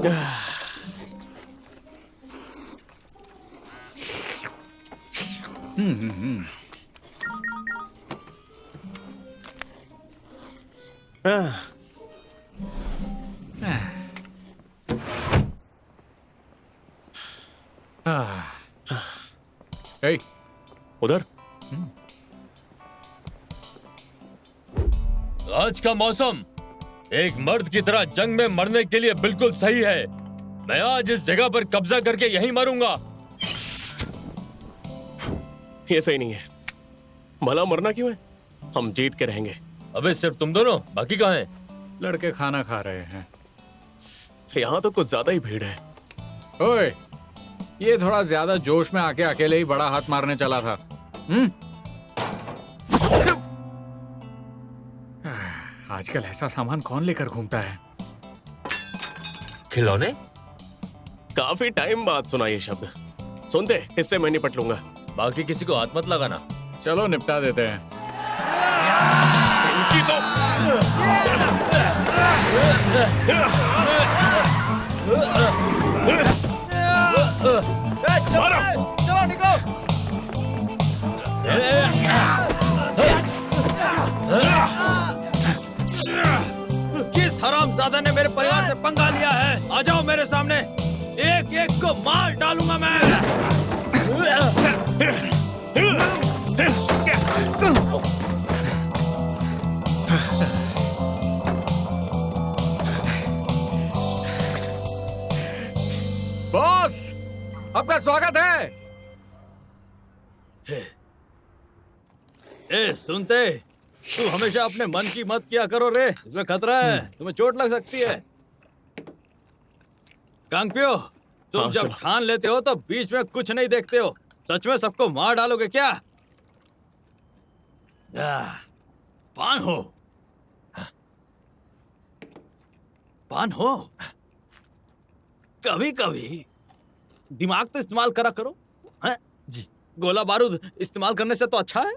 ए, उधर आज का मौसम एक मर्द की तरह जंग में मरने के लिए बिल्कुल सही है। मैं आज इस जगह पर कब्जा करके यहीं मरूंगा। ये सही नहीं है। भला मरना क्यों है? हम जीत के रहेंगे। अबे सिर्फ तुम दोनों, बाकी कहाँ हैं? लड़के खाना खा रहे हैं। यहाँ तो कुछ ज्यादा ही भीड़ है। ओए, ये थोड़ा ज्यादा जोश में आके अकेले ही बड़ा हाथ मारने चला था। आजकल ऐसा सामान कौन लेकर घूमता है? खिलौने? काफी टाइम बाद सुना ये शब्द। सुनते, इससे मैं निपट लूंगा। बाकी किसी को हाथ मत लगाना। चलो निपटा देते हैं। इनकी तो चलो निकलो। किस हरामजादा ने मेरे परिवार से पंगा लिया है? आ जाओ मेरे सामने, एक एक को मार डालूंगा मैं। बॉस, आपका स्वागत है। ए सुनते, तू हमेशा अपने मन की मत किया करो रे, इसमें खतरा है, तुम्हें चोट लग सकती है। कांगपियो, तुम हाँ, जब चलो। ठान लेते हो तो बीच में कुछ नहीं देखते हो। सच में सबको मार डालोगे क्या? पान हो, पान हो। कभी कभी दिमाग तो इस्तेमाल करा करो। हैं? जी, गोला बारूद इस्तेमाल करने से तो अच्छा है।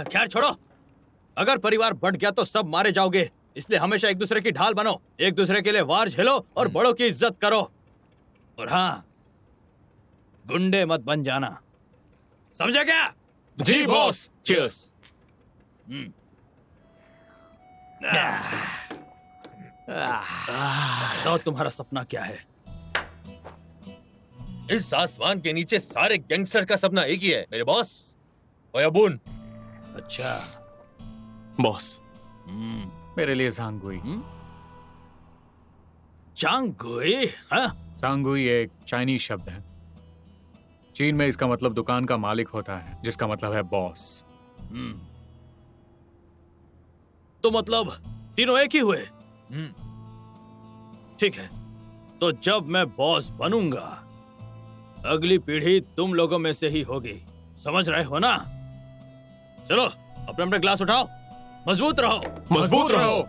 खैर छोड़ो, अगर परिवार बढ़ गया तो सब मारे जाओगे, इसलिए हमेशा एक दूसरे की ढाल बनो, एक दूसरे के लिए वार झेलो और बड़ों की इज्जत करो। और हाँ, गुंडे मत बन जाना, समझा क्या? जी बॉस। चीयर्स। बताओ तुम्हारा सपना क्या है? इस आसमान के नीचे सारे गैंगस्टर का सपना एक ही है मेरे बॉस, ओयाबून। अच्छा, बॉस, मेरे लिए सांगुई। चांगुई? हाँ? सांगुई एक चाइनीज शब्द है। चीन में इसका मतलब दुकान का मालिक होता है, जिसका मतलब है बॉस। तो मतलब तीनों एक ही हुए? ठीक है, तो जब मैं बॉस बनूंगा, अगली पीढ़ी तुम लोगों में से ही होगी, समझ रहे हो ना? चलो अपने अपने ग्लास उठाओ, मजबूत रहो। मजबूत रहो।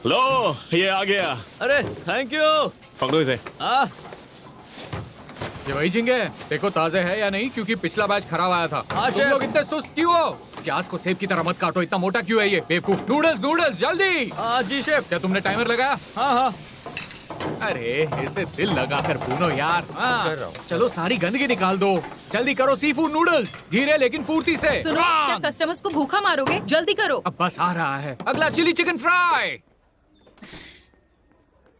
लो ये आ गया। अरे थैंक यू। पकड़ो इसे। हाँ ये वही झींगे है? देखो ताजे है या नहीं, क्योंकि पिछला बैच खराब आया था। हाँ, तुम शेफ। लोग इतने सुस्त क्यों हो? प्याज को सेब की तरह मत काटो, इतना मोटा क्यों है ये बेवकूफ। नूडल्स नूडल्स जल्दी। हाँ जी शेफ। क्या तुमने टाइमर लगाया? हाँ हाँ अरे इसे दिल लगाकर भूनो यार। हाँ, कर रहा हूँ। चलो सारी गंदगी निकाल दो। जल्दी करो सी फूड नूडल्स, धीरे लेकिन फुर्ती से। सुनो, क्या कस्टमर्स को भूखा मारोगे? जल्दी करो। अब बस आ रहा है अगला चिली चिकन फ्राई।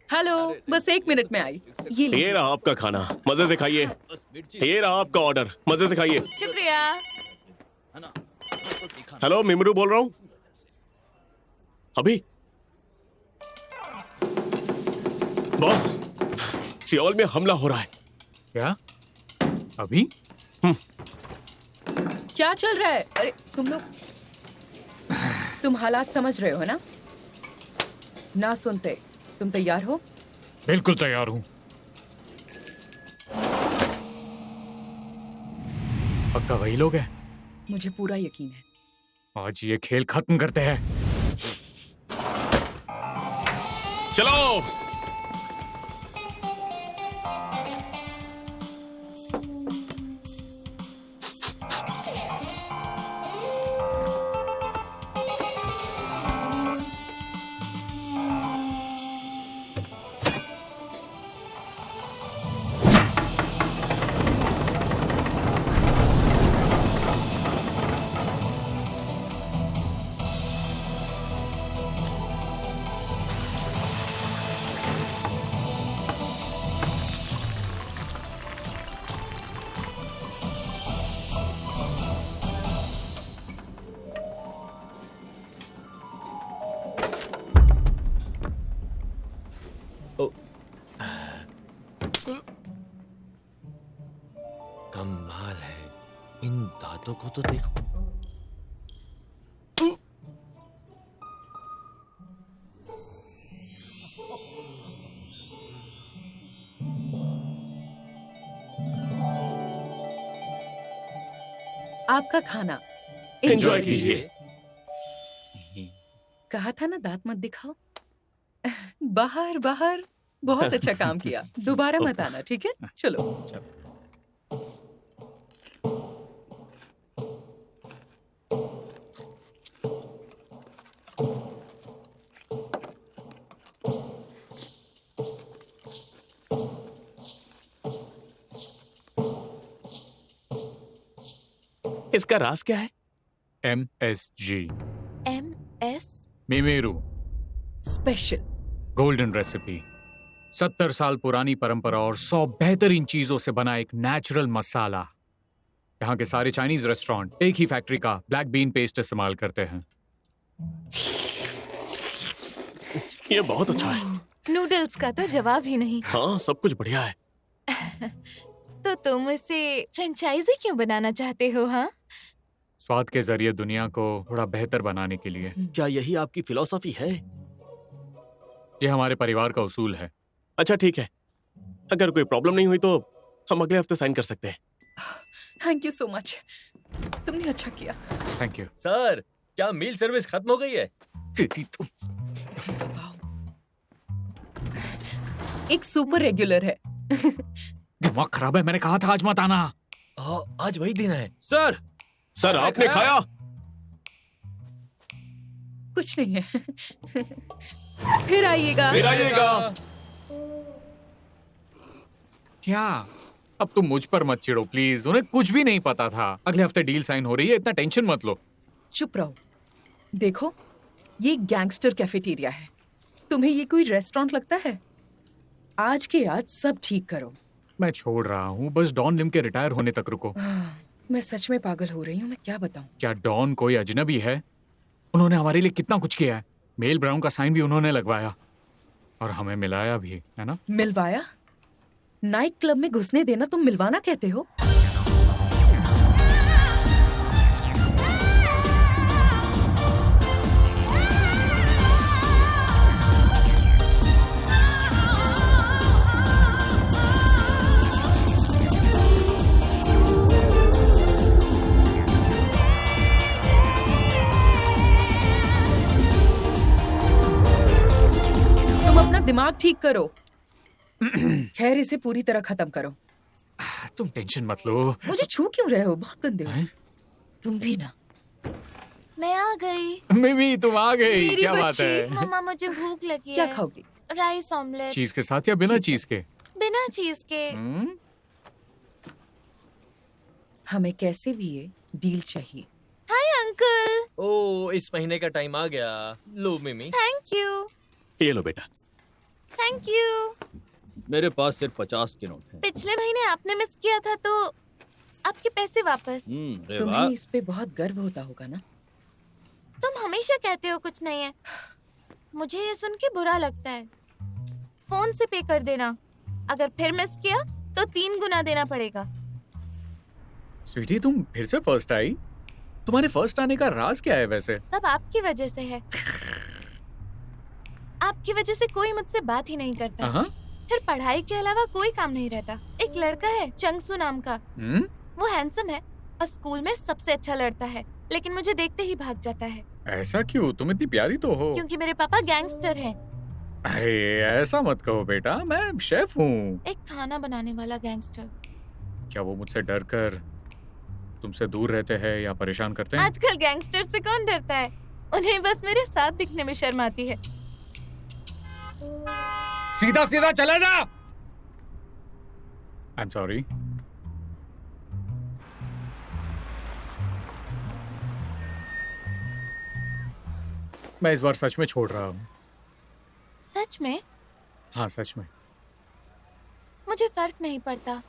हेलो, बस 1 मिनट में आई। ये ये लीजिए। रहा आपका खाना, मजे से खाइए। ये रहा आपका ऑर्डर, मजे से खाइए। शुक्रिया। हेलो मिमरू बोल रहा हूँ। अभी बॉस, सियोल में हमला हो रहा है। क्या अभी? क्या चल रहा है? अरे तुम हालात समझ रहे हो ना? ना सुनते। तुम तैयार हो? बिल्कुल तैयार हूँ। पक्का वही लोग हैं। मुझे पूरा यकीन है। आज ये खेल खत्म करते हैं। चलो कमाल है, इन दांतों को तो देखो। आपका खाना एंजॉय कीजिए। कहा था ना दांत मत दिखाओ। बाहर बाहर। बहुत अच्छा काम किया। दोबारा मत आना, ठीक है? चलो। इसका राज क्या है? MSG MS मिमेरू स्पेशल। Golden recipe. 70 साल पुरानी परंपरा और 100 बेहतरीन चीजों से बना एक नेचुरल मसाला। यहाँ के सारे चाइनीज रेस्टोरेंट एक ही फैक्ट्री का ब्लैक बीन पेस्ट इस्तेमाल करते हैं। ये बहुत अच्छा है। नूडल्स का तो जवाब ही नहीं। हाँ सब कुछ बढ़िया है। तो तुम इसे फ्रेंचाइजी क्यों बनाना चाहते हो? हाँ, स्वाद के जरिए दुनिया को थोड़ा बेहतर बनाने के लिए। क्या यही आपकी फिलॉसफी है? ये हमारे परिवार का उसूल है। अच्छा ठीक है, अगर कोई प्रॉब्लम नहीं हुई तो हम अगले हफ्ते साइन कर सकते हैं। Thank you so much. तुमने अच्छा किया। Thank you. सर, क्या मील सर्विस खत्म हो गई है? एक सुपर रेगुलर है। दिमाग खराब है, मैंने कहा था आज मत आना। आज वही दिन है। सर सर आपने खाया? कुछ नहीं है। फिर आइएगा। फिर आइएगा। क्या? अब तुम मुझ पर मत चिढ़ो प्लीज, उन्हें कुछ भी नहीं पता था। अगले हफ्ते डील साइन हो रही है, इतना टेंशन मत लो। चुप रहो। देखो, ये गैंगस्टर कैफेटेरिया है। तुम्हें ये कोई रेस्टोरेंट लगता है? आज के आज सब ठीक करो। मैं छोड़ रहा हूँ, बस डॉन लिम के रिटायर होने तक रुको। मैं सच में पागल हो रही हूँ, मैं क्या बताऊँ। क्या डॉन कोई अजनबी है? उन्होंने हमारे लिए कितना कुछ किया है। मेल ब्राउन का साइन भी उन्होंने लगवाया और हमें मिलाया भी, है ना? मिलवाया? नाइट क्लब में घुसने देना तुम मिलवाना कहते हो? दिमाग ठीक करो। खैर, इसे पूरी तरह खत्म करो। तुम टेंशन मत लो। मुझे छू क्यों रहे हो? बहुत गंदे हो हैं? तुम भी ना। मैं आ गई। मिमी तुम आ गई, मेरी क्या बात बच्ची। है? मम्मा मुझे भूख लगी क्या है। खाओगी? Rice omelette. चीज के साथ या बिना चीज के? बिना चीज के। हम्म? हमें कैसे भी ये डील चाहिए। Hi uncle. ओ, इस महीने का टाइम आ गया। लो मिमी। Thank you. ये लो बेटा। Thank you. मेरे पास सिर्फ 50 के नोट हैं। पिछले महीने आपने मिस किया था तो आपके पैसे वापस। अरे वाह। तुम्हें इस पे बहुत गर्व होता होगा ना? तुम हमेशा कहते हो कुछ नहीं है। मुझे ये सुन के बुरा लगता है। फोन से पे कर देना। अगर फिर मिस किया तो 3 गुना देना पड़ेगा। स्वीटी तुम फिर से फर्स्ट आई? तुम्हारे फर्स्ट आने का राज क्या है वैसे? सब आपकी वजह से है। आपकी वजह से कोई मुझसे बात ही नहीं करता। हाँ? फिर पढ़ाई के अलावा कोई काम नहीं रहता। एक लड़का है चंगसू नाम का। हम्म? वो हैंडसम है और स्कूल में सबसे अच्छा लड़ता है, लेकिन मुझे देखते ही भाग जाता है ऐसा क्यों? तुम इतनी प्यारी तो हो। क्योंकि मेरे पापा गैंगस्टर हैं। अरे ऐसा मत कहो बेटा, मैं शेफ हूँ। एक खाना बनाने वाला गैंगस्टर। क्या वो मुझसे डर कर तुमसे दूर रहते हैं या परेशान करते हैं? आजकल गैंगस्टर से कौन डरता है? उन्हें बस मेरे साथ दिखने में शर्म आती है। सीधा सीधा चला जा। I am sorry. मैं इस बार सच में छोड़ रहा हूँ। सच में? हाँ सच में। मुझे फर्क नहीं पड़ता।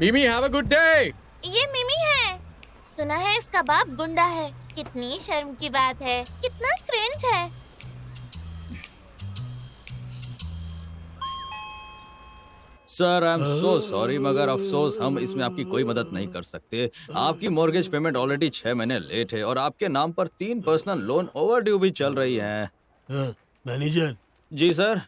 मिमी हैव अ गुड डे। ये मिमी है। सुना है इसका बाप गुंडा है। कितनी शर्म की बात है। कितना क्रिंज है। Sir I am so sorry, मगर अफसोस हम इसमें आपकी कोई मदद नहीं कर सकते। आपकी मॉर्गेज पेमेंट ऑलरेडी 6 महीने लेट है और आपके नाम पर 3 पर्सनल लोन ओवरड्यू भी चल रही हैं। मैनेजर, जी सर।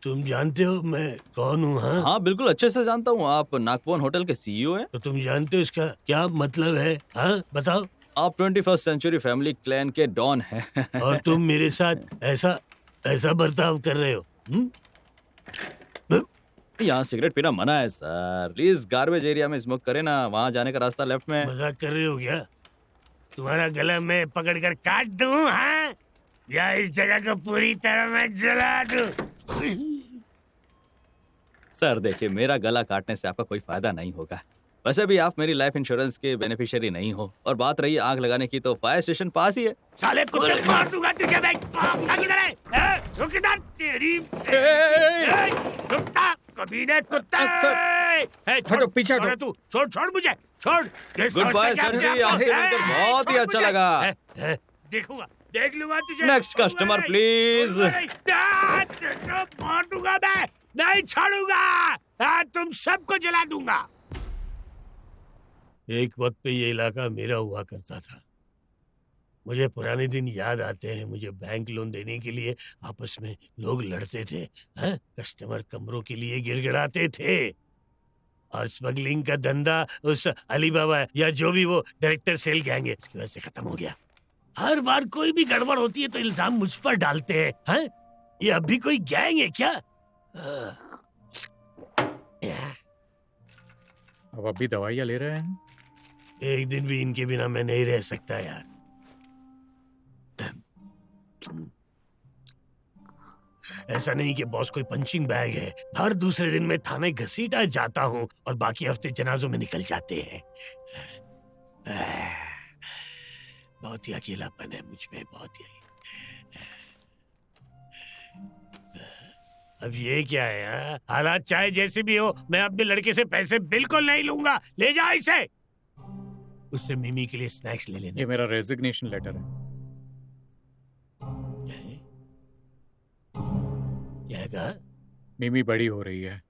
तुम जानते हो मैं कौन हूँ? हाँ, हाँ बिल्कुल अच्छे से जानता हूँ। आप नागपुर होटल के सीईओ हैं। तो तुम जानते हो इसका क्या मतलब है? हाँ बताओ। आप 21st सेंचुरी फैमिली क्लैन के डॉन हैं। और तुम मेरे साथ ऐसा ऐसा बर्ताव कर रहे हो? यहाँ सिगरेट पीना मना है सर। प्लीज गार्बेज एरिया में स्मोक करें ना, वहाँ जाने का रास्ता लेफ्ट में। मजाक कर रहे हो क्या? तुम्हारा गला मैं पकड़कर काट दूँ? हाँ, या इस जगह को पूरी तरह मैं जला दूँ? सर देखिए, मेरा गला काटने से आपका कोई फायदा नहीं होगा। वैसे भी आप मेरी लाइफ इंश्योरेंस के बेनिफिशियरी नहीं हो। और बात रही आग लगाने की, तो फायर स्टेशन पास ही है। साले कुत्ते मार दूंगा तुझे मैं। किधर है? रुक इधर तेरी। कुत्ता, कमीने कुत्ता। हटो, पीछे हटो। तू छोड़ छोड़ मुझे, छोड़। गुड बाय सर जी, आपसे मिलकर बहुत ही अच्छा लगा। देखूंगा, देख लूंगा तुझे। Next customer please. मार दूंगा मैं, नहीं छोड़ूंगा। तुम सबको जला दूंगा। एक वक्त पे ये इलाका मेरा हुआ करता था। मुझे पुराने दिन याद आते हैं। मुझे बैंक लोन देने के लिए आपस में लोग लड़ते थे। हैं? कस्टमर कमरों के लिए गिड़गिड़ाते थे। और स्मगलिंग का धंधा उस अली बाबा या जो भी वो डायरेक्टर सेल गैंग है, इसकी वजह से खत्म हो गया। हर बार कोई भी गड़बड़ होती है तो इल्जाम मुझ पर डालते हैं। हैं? ये अब भी कोई गैंग है क्या? अब भी दवाइयाँ ले रहे हैं? एक दिन भी इनके बिना मैं नहीं रह सकता यार। ऐसा नहीं कि बॉस कोई पंचिंग बैग है। हर दूसरे दिन मैं थाने घसीटा जाता हूँ और बाकी हफ्ते जनाजों में निकल जाते हैं। बहुत ही अकेलापन है मुझ में, बहुत ही। अब ये क्या है? हाँ? हालात चाहे जैसे भी हो, मैं अपने लड़के से पैसे बिल्कुल नहीं लूंगा। ले जा इसे। उससे मिमी के लिए स्नैक्स ले लेना। ये मेरा रेजिग्नेशन लेटर है। क्या कहा? मिमी बड़ी हो रही है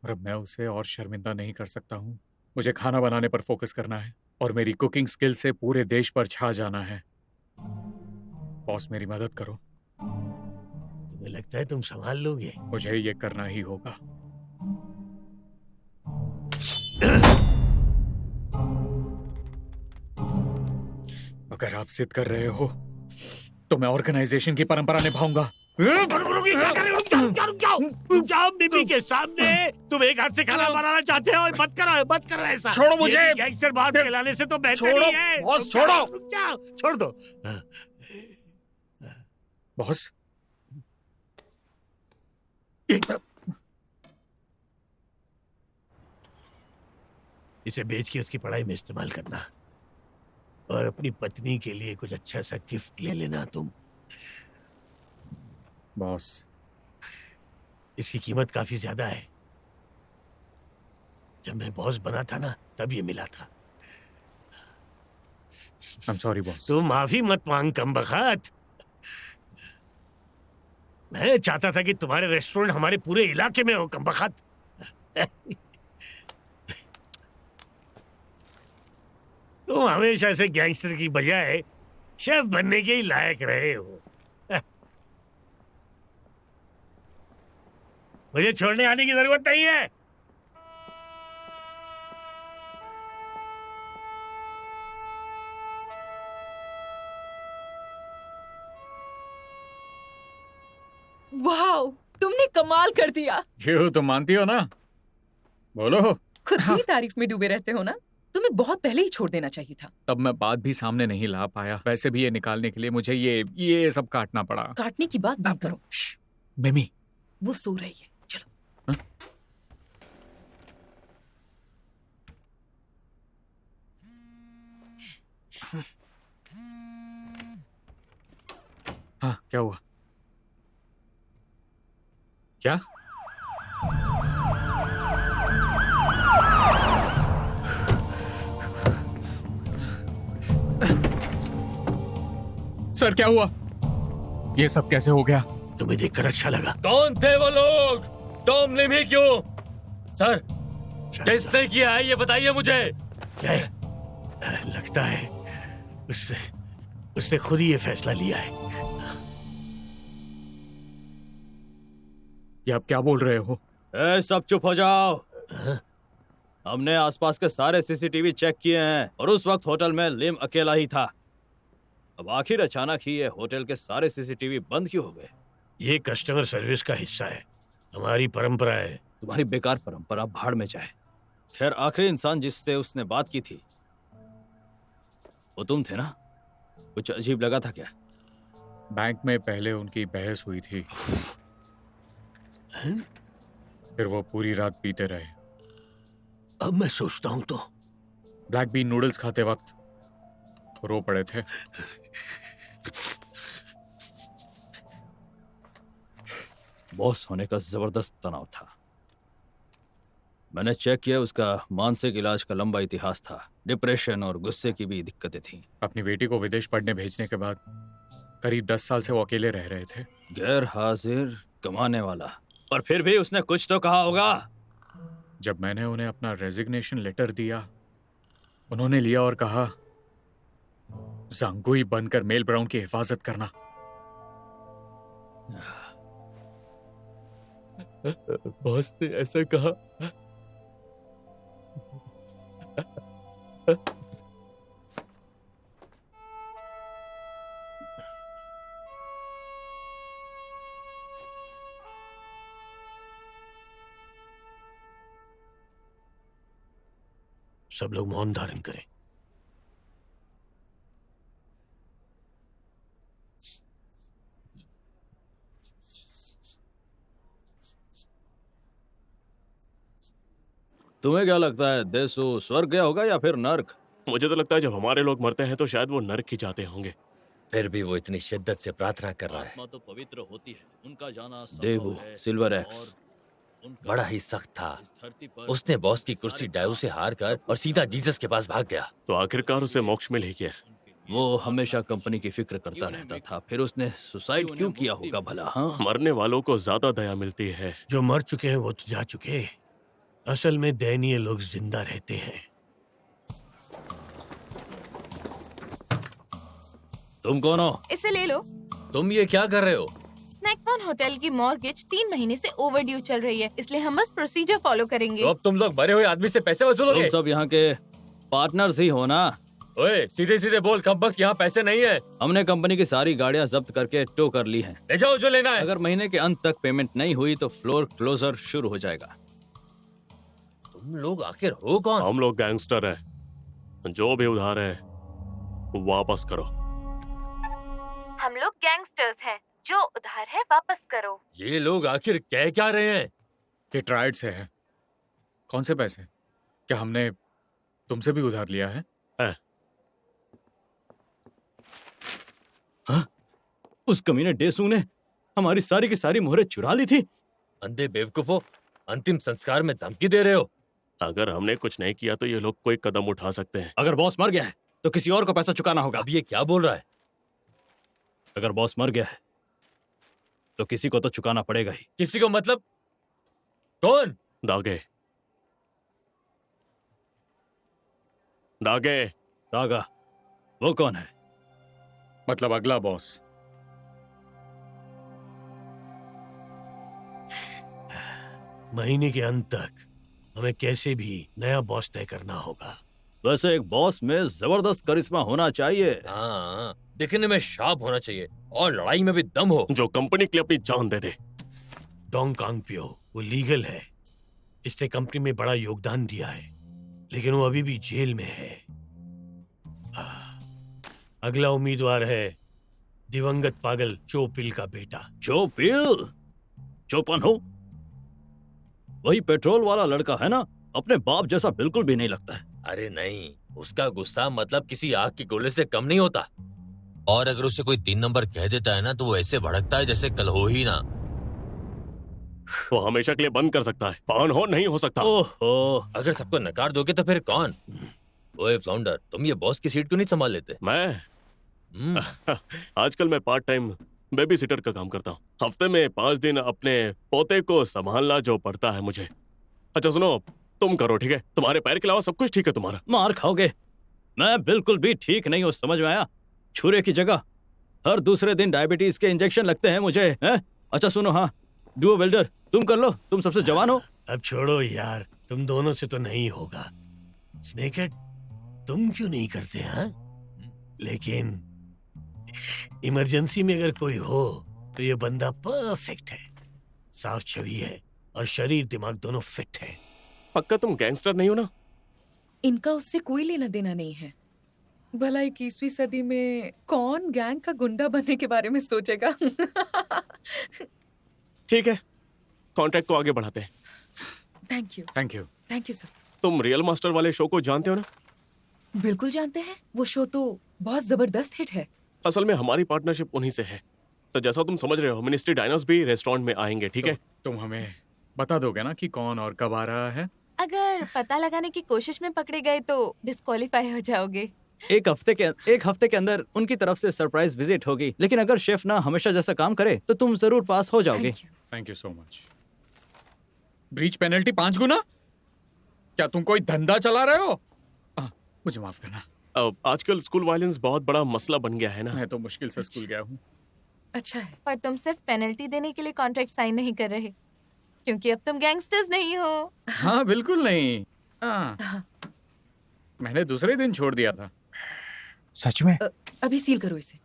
और अब मैं उसे और शर्मिंदा नहीं कर सकता हूँ। मुझे खाना बनाने पर फोकस करना है और मेरी कुकिंग स्किल से पूरे देश पर छा जाना है। बॉस मेरी मदद करो। तुम्हें लगता है तुम संभाल लोगे? मुझे ये करना ही होगा। अगर आप जिद कर रहे हो तो मैं ऑर्गेनाइजेशन की परंपरा निभाऊंगा। रुक जाओ बीबी के सामने। तुम एक हाथ से खाना बनाना चाहते हो? मत करो ऐसा। छोड़ो मुझे। ये गैंगस्टर बाहर खिलाने से तो बेहतर छोड़ो, ही है। बॉस, रुक जाओ, छोड़ो। रुक जाओ, छोड़ दो। बॉस, इसे बेच के उसकी पढ़ाई में इस्तेमाल करना और अपनी पत्नी के लिए कुछ अच्छा सा गिफ्ट ले लेना तुम। बॉस, इसकी कीमत काफी ज्यादा है। जब मैं बॉस बना था ना तब ये मिला था। I am sorry boss. तू माफी मत मांग कमबख्त। मैं चाहता था कि तुम्हारे रेस्टोरेंट हमारे पूरे इलाके में हो कमबख्त। तुम हमेशा ऐसे गैंगस्टर की बजाय शेफ बनने के ही लायक रहे हो। मुझे छोड़ने आने की जरूरत नहीं है। वाह, तुमने कमाल कर दिया। क्यों, तुम मानती हो ना? बोलो। खुद की तारीफ में डूबे रहते हो ना। तुम्हें बहुत पहले ही छोड़ देना चाहिए था। तब मैं बात भी सामने नहीं ला पाया। वैसे भी ये निकालने के लिए मुझे ये सब काटना पड़ा। काटने की बात बंद करो। श्श, मिमी। वो सो रही है, चलो। हाँ, क्या हुआ? क्या? सर, क्या हुआ? ये सब कैसे हो गया? तुम्हें देखकर अच्छा लगा। कौन थे वो लोग? टॉम लिमी क्यों? सर, किसने किया है ये बताइए मुझे। क्या? लगता है उसने खुद ही ये फैसला लिया है। ये आप क्या बोल रहे हो? ए, सब चुप हो जाओ। हमने आसपास के सारे सीसीटीवी चेक किए हैं और उस वक्त होटल में लिम अकेला ही था। अब आखिर अचानक ही ये होटल के सारे सीसीटीवी बंद क्यों हो गए? ये कस्टमर सर्विस का हिस्सा है, हमारी परंपरा है। तुम्हारी बेकार परंपरा भाड़ में जाए। खैर, आखिरी इंसान जिससे उसने बात की थी वो तुम थे ना? कुछ अजीब लगा था क्या? बैंक में पहले उनकी बहस हुई थी, फिर वो पूरी रात पीते रहे। अब मैं सोचता हूं तो ब्लैक बीन नूडल्स खाते वक्त रो पड़े थे। बॉस होने का जबरदस्त तनाव था। मैंने चेक किया, उसका मानसिक इलाज का लंबा इतिहास था। डिप्रेशन और गुस्से की भी दिक्कतें थीं। अपनी बेटी को विदेश पढ़ने भेजने के बाद करीब 10 साल से वो अकेले रह रहे थे। गैर हाजिर कमाने वाला, पर फिर भी उसने कुछ तो कहा होगा। जब मैंने उन्हें अपना रेजिग्नेशन लेटर दिया, उन्होंने लिया और कहा, जांगुई बनकर मेल ब्राउन की हिफाजत करना। बॉस ने ऐसा कहा। सब लोग मौन धारण करें। तुम्हें क्या लगता है, देसू स्वर्ग गया होगा या फिर नर्क? मुझे तो लगता है जब हमारे लोग मरते हैं तो शायद वो नर्क ही जाते होंगे। फिर भी वो इतनी शिद्दत से प्रार्थना कर रहा है। आत्मा तो पवित्र होती है, उनका जाना देवू, सिल्वर एक्स बड़ा ही सख्त था। इस धरती पर उसने बॉस की कुर्सी डायू से हार कर और सीधा जीसस के पास भाग गया। तो आखिरकार उसे मोक्ष मिल ही गया। वो हमेशा कंपनी की फिक्र करता रहता था। फिर उसने सुसाइड क्यों किया होगा भला? हाँ, मरने वालों को ज्यादा दया मिलती है। जो मर चुके हैं वो तो जा चुके, असल में दयनीय लोग जिंदा रहते हैं। तुम कौन हो? इसे ले लो। तुम ये क्या कर रहे हो? नेकवन होटल की मॉर्गेज 3 महीने से ओवरड्यू चल रही है, इसलिए हम बस प्रोसीजर फॉलो करेंगे। तो अब तुम लोग मरे हुए आदमी से पैसे तुम वसूलोगे? सब यहाँ के पार्टनर्स ही हो ना? ओए सीधे सीधे बोल कमबख्त, यहाँ पैसे नहीं है। हमने कंपनी की सारी गाड़ियां जब्त करके टो कर ली हैं। ले जाओ जो लेना है। अगर महीने के अंत तक पेमेंट नहीं हुई तो फ्लोर क्लोजर शुरू हो जाएगा। तुम लोग आखिर हो कौन? हम लोग गैंगस्टर हैं, जो भी उधार है वापस करो। हम लोग गैंगस्टर्स हैं, जो उधार है वापस करो। ये लोग आखिर कह क्या रहे हैं? कि ट्राइड से है। कौन से पैसे? क्या हमने तुमसे भी उधार लिया है? उस कमीने डेसू ने हमारी सारी की सारी मोहरें चुरा ली थी। अंधे बेवकूफो, अंतिम संस्कार में धमकी दे रहे हो? अगर हमने कुछ नहीं किया तो ये लोग कोई कदम उठा सकते हैं। अगर बॉस मर गया है तो किसी और को पैसा चुकाना होगा। अब ये क्या बोल रहा है? अगर बॉस मर गया है तो किसी को तो चुकाना पड़ेगा ही। किसी को मतलब? कौन? दागे दागे दागा, वो कौन है? मतलब अगला बॉस। महीने के अंत तक हमें कैसे भी नया बॉस तय करना होगा। वैसे एक बॉस में जबरदस्त करिश्मा होना चाहिए। हाँ, दिखने में शार्प होना चाहिए और लड़ाई में भी दम हो। जो कंपनी के लिए अपनी जान दे दे। डोंग कांग पियो वो लीगल है, इसने कंपनी में बड़ा योगदान दिया है, लेकिन वो अभी भी जेल में है। अगला उम्मीदवार है दिवंगत पागल चोपिल का बेटा। चोपिल? चौपन हो? वही पेट्रोल वाला लड़का है ना? अपने बाप जैसा बिल्कुल भी नहीं लगता है। अरे नहीं, उसका गुस्सा मतलब किसी आग के गोले से कम नहीं होता। और अगर उसे कोई 3 नंबर कह देता है ना तो वो ऐसे भड़कता है जैसे कल हो ही ना। वो हमेशा के लिए बंद कर सकता है, ऑन हो नहीं हो सकता। ओहो, अगर सबको नकार दोगे तो फिर कौन? ओए फ्लाउंडर, तुम ये बॉस की सीट क्यों नहीं संभाल लेते? मैं हम्म, आजकल मैं पार्ट टाइम बेबी सिटर का काम करता हूँ। हफ्ते में 5 दिन अपने पोते को संभालना जो पड़ता है मुझे। अच्छा सुनो, तुम करो ठीक है? तुम्हारे पैर के अलावा सब कुछ ठीक है तुम्हारा? मार खाओगे। मैं बिल्कुल भी ठीक नहीं हूँ, समझ में आया? छुरे की जगह हर दूसरे दिन डायबिटीज के इंजेक्शन लगते हैं मुझे, हैं? अच्छा सुनो, हाँ डुओ वेल्डर तुम कर लो, तुम सबसे जवान हो। अब छोड़ो यार, तुम दोनों से तो नहीं होगा। स्नेकहेड, तुम क्यों नहीं करते? हाँ, लेकिन इमरजेंसी में अगर कोई हो तो ये बंदा परफेक्ट है। साफ छवि है और शरीर दिमाग दोनों फिट है। पक्का तुम गैंगस्टर नहीं हो ना? इनका उससे कोई लेना देना नहीं है। भला 21वीं सदी में कौन गैंग का गुंडा बनने के बारे में सोचेगा? ठीक है, कॉन्ट्रैक्ट को आगे बढ़ाते हैं। Thank you, thank you. Thank you sir. तुम रियल मास्टर वाले शो को जानते हो ना? बिल्कुल जानते हैं, वो शो तो बहुत जबरदस्त हिट है। असल में हमारी पार्टनरशिप उन्हीं से है। तो जैसा तुम समझ रहे हो, मिनिस्ट्री डायनोस भी रेस्टोरेंट में आएंगे, ठीक है? तुम हमें बता दोगे ना कि कौन और कब आ रहा है? अगर पता लगाने की कोशिश में पकड़े गए तो डिस्क्वालीफाई हो जाओगे। एक हफ्ते के अंदर उनकी तरफ से सरप्राइज विजिट होगी, लेकिन अगर शेफ ना हमेशा जैसा काम करे तो तुम जरूर पास हो जाओगे। Thank you. Thank you so much. Breach penalty 5 गुना? क्या तुम कोई धंधा चला रहे हो? मुझे माफ करना। अब आजकल स्कूल वायलेंस बहुत बड़ा मसला बन गया है ना। मैं तो मुश्किल से स्कूल गया हूँ। अच्छा है। पर तुम सिर्फ पेनल्टी देने के लिए कॉन्ट्रैक्ट साइन नहीं कर रहे, क्योंकि अब तुम गैंगस्टर्स नहीं हो। हाँ बिल्कुल नहीं। हाँ। मैंने दूसरे दिन छोड़ दिया था। सच में? अभी सील करो इसे।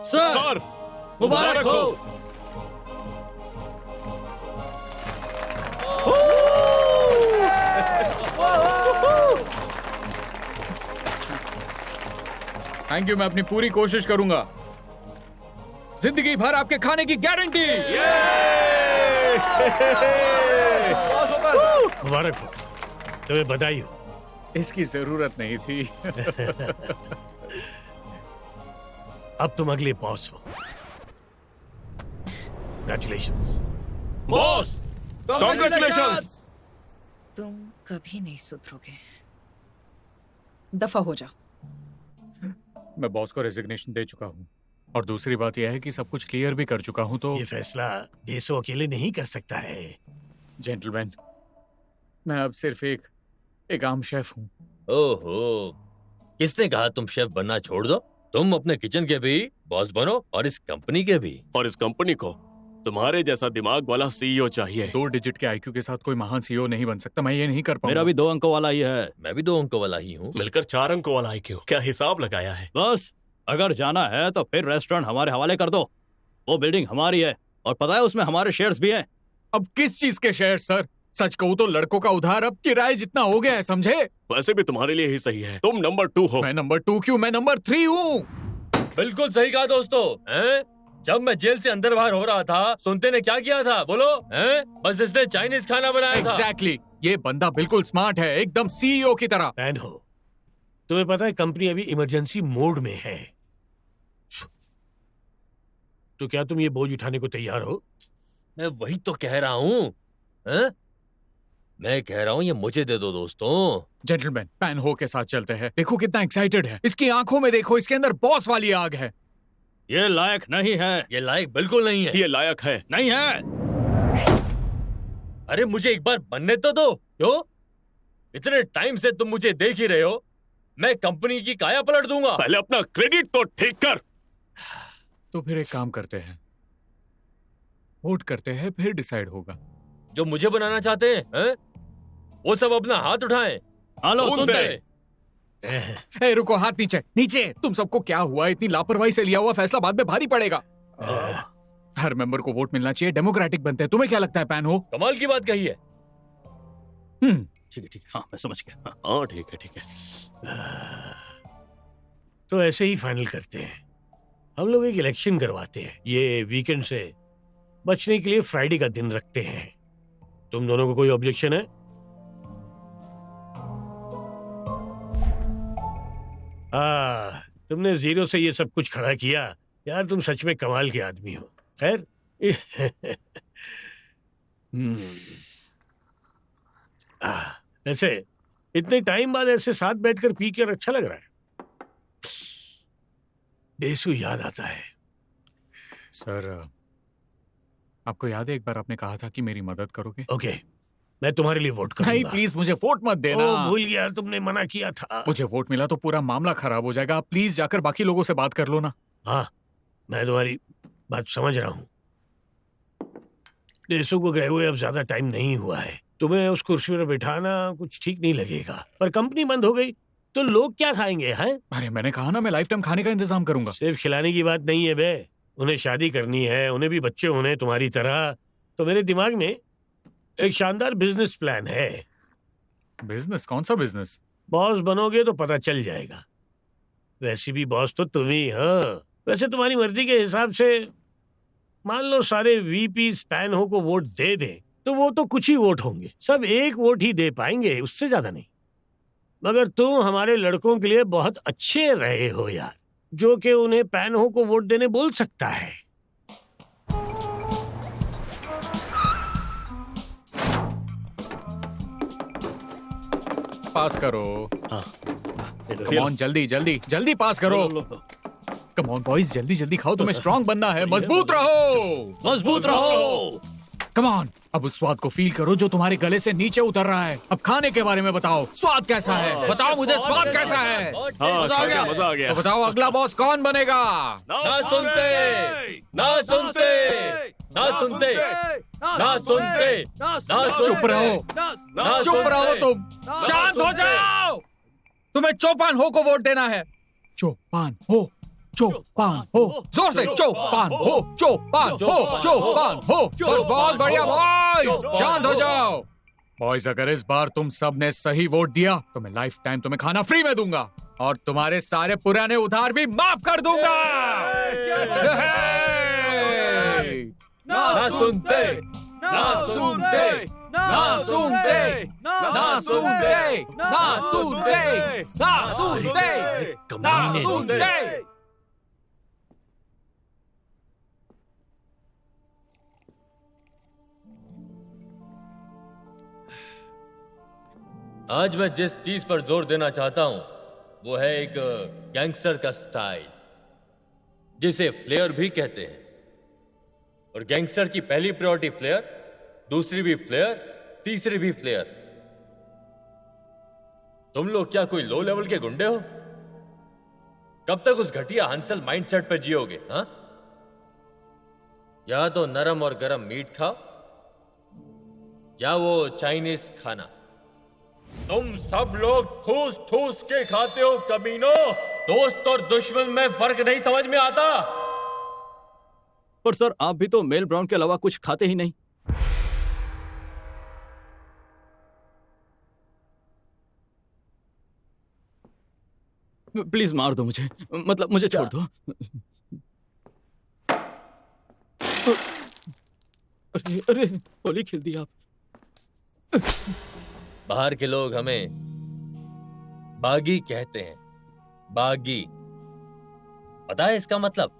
सर मुबारक हो। थैंक यू, मैं अपनी पूरी कोशिश करूंगा। जिंदगी भर आपके खाने की गारंटी। मुबारक हो, तुम्हें बधाई हो। इसकी जरूरत नहीं थी। अब तुम अगले बॉस हो। कंग्रेचुलेशंस। Boss, congratulations. तुम कभी नहीं सुधरोगे। दफा हो जाओ। मैं बॉस को रेजिग्नेशन दे चुका हूँ और दूसरी बात यह है कि सब कुछ क्लियर भी कर चुका हूँ। तो ये फैसला देशो अकेले नहीं कर सकता है। जेंटलमैन, मैं अब सिर्फ एक आम शेफ हूँ। ओहो, किसने कहा तुम शेफ बनना छोड़ दो? तुम अपने किचन के भी बॉस बनो और इस कंपनी के भी। और इस कंपनी को तुम्हारे जैसा दिमाग वाला सीईओ चाहिए। 2 डिजिट के आईक्यू के साथ कोई महान सीईओ नहीं बन सकता। मैं ये नहीं कर पाऊंगा। मेरा भी 2 अंकों वाला ही है। मैं भी 2 अंकों वाला ही हूँ। मिलकर 4 अंकों वाला IQ। क्या हिसाब लगाया है? बस अगर जाना है तो फिर रेस्टोरेंट हमारे हवाले कर दो। वो बिल्डिंग हमारी है और पता है उसमें हमारे शेयर्स भी हैं। अब किस चीज के शेयर सर? सच कहूँ तो लड़कों का उधार अब किराए जितना हो गया है, समझे? वैसे भी तुम्हारे लिए ही सही है। तुम नंबर 2 हो। मैं नंबर 2 क्यों? मैं नंबर 3 हूँ। बिल्कुल सही कहा दोस्तों। हैं? जब मैं जेल से अंदर बाहर हो रहा था, सुनते ने क्या किया था बोलो? हैं? बस इसने चाइनीज खाना बनाया था। एग्जैक्टली। ये बंदा बिल्कुल स्मार्ट है, एकदम सीईओ की तरह। पैन हो, तुम्हें पता है कंपनी अभी इमरजेंसी मोड में है, तो क्या तुम ये बोझ उठाने को तैयार हो? मैं वही तो कह रहा हूँ। हैं? मैं कह रहा हूँ ये मुझे दे दो दोस्तों। जेंटलमैन, पैन हो के साथ चलते हैं। देखो कितना एक्साइटेड है। इसकी आंखों में देखो, इसके अंदर बॉस वाली आग है। ये लायक नहीं है। ये लायक बिल्कुल नहीं है। ये लायक है। नहीं है। अरे मुझे एक बार बनने तो दो। क्यों? इतने टाइम से तुम मुझे देख ही रहे हो। मैं कंपनी की काया पलट दूंगा। पहले अपना क्रेडिट तो ठीक कर। तो फिर एक काम करते हैं, वोट करते हैं, फिर डिसाइड होगा। जो मुझे बनाना चाहते हैं, वो सब अपना हाथ उठाएं। हेलो, सुनते। ए, रुको, हाथ नीचे नीचे। तुम सबको क्या हुआ? इतनी लापरवाही से लिया हुआ फैसला बाद में भारी पड़ेगा। हर मेंबर को वोट मिलना चाहिए, डेमोक्रेटिक बनते हैं। तुम्हें क्या लगता है पैन हो? कमाल की बात कही है। ठीक है, हाँ मैं समझ गया। हाँ। हाँ ठीक है। तो ऐसे ही फाइनल करते हैं। हम लोग एक इलेक्शन करवाते हैं। ये वीकेंड से बचने के लिए फ्राइडे का दिन रखते हैं। तुम दोनों को कोई ऑब्जेक्शन है? तुमने जीरो से ये सब कुछ खड़ा किया। यार तुम सच में कमाल के आदमी हो। खैर ऐसे इतने टाइम बाद ऐसे साथ बैठकर पी कर अच्छा लग रहा है। देसू याद आता है। सर, आपको याद है एक बार आपने कहा था कि मेरी मदद करोगे? ओके, मैं तुम्हारे लिए वोट करूंगा। नहीं, प्लीज मुझे वोट मत देना। भूल गया, तुमने मना किया था। मुझे वोट मिला तो पूरा मामला खराब हो जाएगा। आप प्लीज जाकर बाकी लोगों से बात कर लो ना। हाँ, मैं तुम्हारी बात समझ रहा हूँ। देसू को गए हुए अब ज्यादा टाइम नहीं हुआ है। तुम्हें उस कुर्सी पर बिठाना कुछ ठीक नहीं लगेगा, पर कंपनी बंद हो गई तो लोग क्या खाएंगे? हैं? अरे मैंने कहा ना, मैं लाइफ टाइम खाने का इंतजाम करूंगा। सिर्फ खिलाने की बात नहीं है बे, उन्हें शादी करनी है, उन्हें भी बच्चे होने तुम्हारी तरह। तो मेरे दिमाग में एक शानदार बिजनेस प्लान है। बिजनेस? कौन सा बिजनेस? बॉस बनोगे तो पता चल जाएगा। वैसे भी बॉस तो तुम ही हो। वैसे तुम्हारी मर्जी के हिसाब से मान लो सारे वीपी पैन हो को वोट दे दे तो वो तो कुछ ही वोट होंगे, सब एक वोट ही दे पाएंगे, उससे ज्यादा नहीं। मगर तुम हमारे लड़कों के लिए बहुत अच्छे रहे हो यार, जो कि उन्हें पैन हो को वोट देने बोल सकता है। पास करो। हाँ। कम ऑन, जल्दी जल्दी जल्दी पास करो। कम ऑन बॉयज, जल्दी जल्दी खाओ, तुम्हें स्ट्रांग बनना है। मजबूत रहो, मजबूत रहो। Come on. अब उस स्वाद को फील करो जो तुम्हारे गले से नीचे उतर रहा है। अब खाने के बारे में बताओ, स्वाद कैसा है? बताओ मुझे, स्वाद कैसा है? हाँ, मजा आ गया। तो बताओ अगला बॉस कौन बनेगा? ना सुनते, ना सुनते, ना सुनते, ना सुनते, ना सुनते। चुप रहो, चुप रहो तुम, शांत हो जाओ। तुम्हें चौपान हो को वोट देना है। चौपान हो, चौपान हो, जोर से चौपान हो, चौपान हो, चौपान हो। बस, बहुत बढ़िया बॉयज, शांत हो जाओ। बॉयज, अगर इस बार तुम सब ने सही वोट दिया तो मैं लाइफ टाइम तुम्हें खाना फ्री में दूंगा और तुम्हारे सारे पुराने उधार भी माफ कर दूंगा। ना सुनते, ना सुनते, ना सुनते, ना सुनते, ना सुनते, ना सुनते, ना सुनते। आज मैं जिस चीज पर जोर देना चाहता हूं वो है एक गैंगस्टर का स्टाइल, जिसे फ्लेयर भी कहते हैं। और गैंगस्टर की पहली प्रायोरिटी फ्लेयर, दूसरी भी फ्लेयर, तीसरी भी फ्लेयर। तुम लोग क्या कोई लो लेवल के गुंडे हो? कब तक उस घटिया हंसल माइंडसेट पर जियोगे? हाँ, या तो नरम और गरम मीट खाओ या वो चाइनीज खाना। तुम सब लोग ठूस ठूस के खाते हो कमीनो। दोस्त और दुश्मन में फर्क नहीं समझ में आता। पर सर आप भी तो मेल ब्राउन के अलावा कुछ खाते ही नहीं। प्लीज मार दो मुझे, मतलब मुझे छोड़ दो। अरे अरे होली खेल दी आप। बाहर के लोग हमें बागी कहते हैं। बागी, पता है इसका मतलब?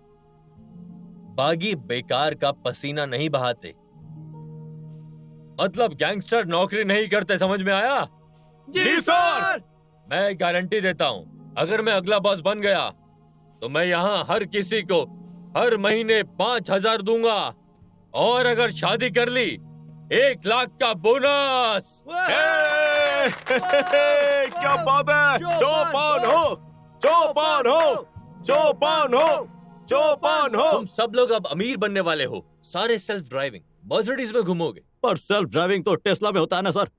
बागी बेकार का पसीना नहीं बहाते, मतलब गैंगस्टर नौकरी नहीं करते। समझ में आया? जी सर। मैं गारंटी देता हूं, अगर मैं अगला बॉस बन गया तो मैं यहां हर किसी को हर महीने 5,000 दूंगा, और अगर शादी कर ली 1 लाख का बोनस। क्या बात है! चौपान हो, चौपान हो, चौपान हो, चौपान हो। तुम सब लोग अब अमीर बनने वाले हो। सारे सेल्फ ड्राइविंग मर्सिडीज में घूमोगे। पर सेल्फ ड्राइविंग तो टेस्ला में होता है ना सर।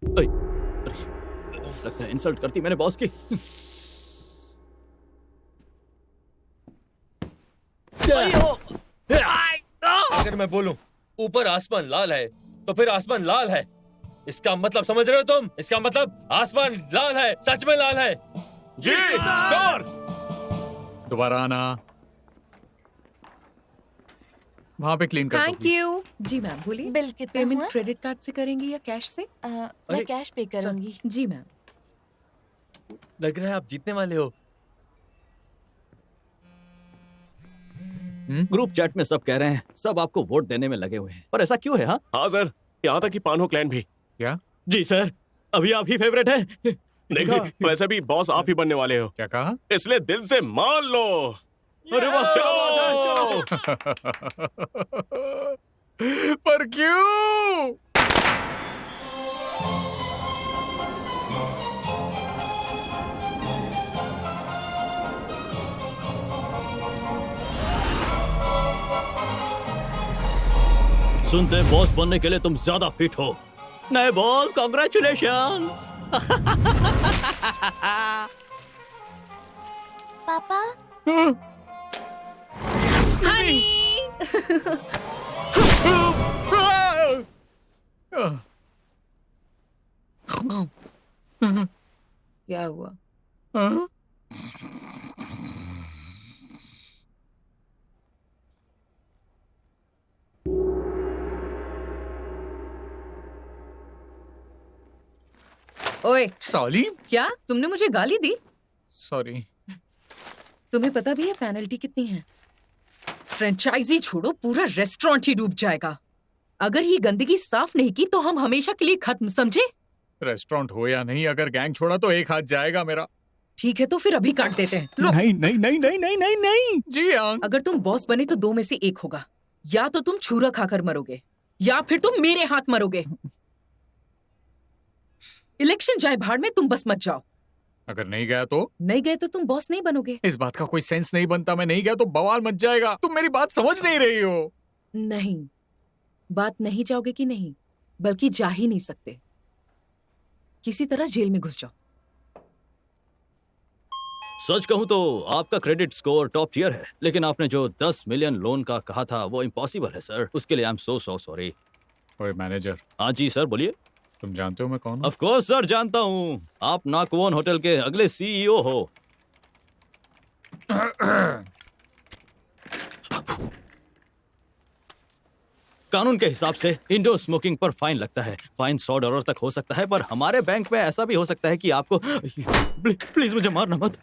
अरे, लगता है इंसल्ट करती मैंने बॉस की। अगर मैं बोलूं ऊपर आसमान लाल है तो फिर आसमान लाल है। इसका मतलब समझ रहे हो तुम? इसका मतलब आसमान लाल है, सच में लाल है। जी सर। दोबारा आना। वहां पे क्लीन कर दो थैंक please। यू। जी मैम बोलिए। बिल कितना पेमेंट हुआ? क्रेडिट कार्ड से करेंगी या कैश से? मैं कैश पे करूंगी। जी मैम। लग रहा है आप जीतने वाले हो। ग्रुप चैट में सब कह रहे हैं सब आपको वोट देने में लगे हुए हैं, पर ऐसा क्यों है? हाँ हाँ सर, यहाँ तक कि पान हो क्लैन भी। क्या जी सर, अभी आप ही फेवरेट है। देखा, वैसे भी बॉस आप ही बनने वाले हो, क्या कहा? इसलिए दिल से मान लो। अरे वाह, चलो। पर क्यों? सुनते बॉस बनने के लिए तुम ज्यादा फिट हो। नए बॉस, कॉन्ग्रेचुलेशंस। पापा, क्या हुआ? ओए, साली, क्या तुमने मुझे गाली दी? सॉरी। तुम्हें पता भी है पेनल्टी कितनी है? फ्रेंचाइजी छोड़ो, पूरा रेस्टोरेंट ही डूब जाएगा। अगर ये गंदगी साफ नहीं की तो हम हमेशा के लिए खत्म, समझे? रेस्टोरेंट हो या नहीं, अगर गैंग छोड़ा तो एक हाथ जाएगा मेरा। ठीक है तो फिर अभी काट देते हैं। लो। नहीं नहीं नहीं नहीं नहीं नहीं नहीं। जी हाँ। अगर तुम बॉस बने तो 2 में से एक होगा, या तो तुम छुरा खाकर मरोगे या फिर तुम मेरे हाथ मरोगे। इलेक्शन जाए भाड़ में, तुम बस मत जाओ। अगर नहीं गया तो? नहीं गए तो तुम बॉस नहीं बनोगे। इस बात का कोई सेंस नहीं बनता। मैं नहीं गया तो बवाल मच जाएगा। तुम मेरी बात समझ नहीं रही हो। नहीं, बात नहीं जाओगे कि नहीं, बल्कि जा ही नहीं सकते। किसी तरह जेल में घुस जाओ। सच कहूं तो आपका क्रेडिट स्कोर टॉप टियर है, लेकिन आपने जो 10 मिलियन लोन का कहा था वो इम्पॉसिबल है सर। उसके लिए आई एम सो सॉरी। ओए मैनेजर, हाँ जी सर, बोलिए। तुम जानते हो मैं कौन हूँ? ऑफ कोर्स सर, जानता हूँ। आप नाकवोन होटल के अगले सीईओ हो। कानून के हिसाब से इंडोर स्मोकिंग पर फाइन लगता है। फाइन $100 तक हो सकता है, पर हमारे बैंक में ऐसा भी हो सकता है कि आपको प्लीज मुझे मारना मत।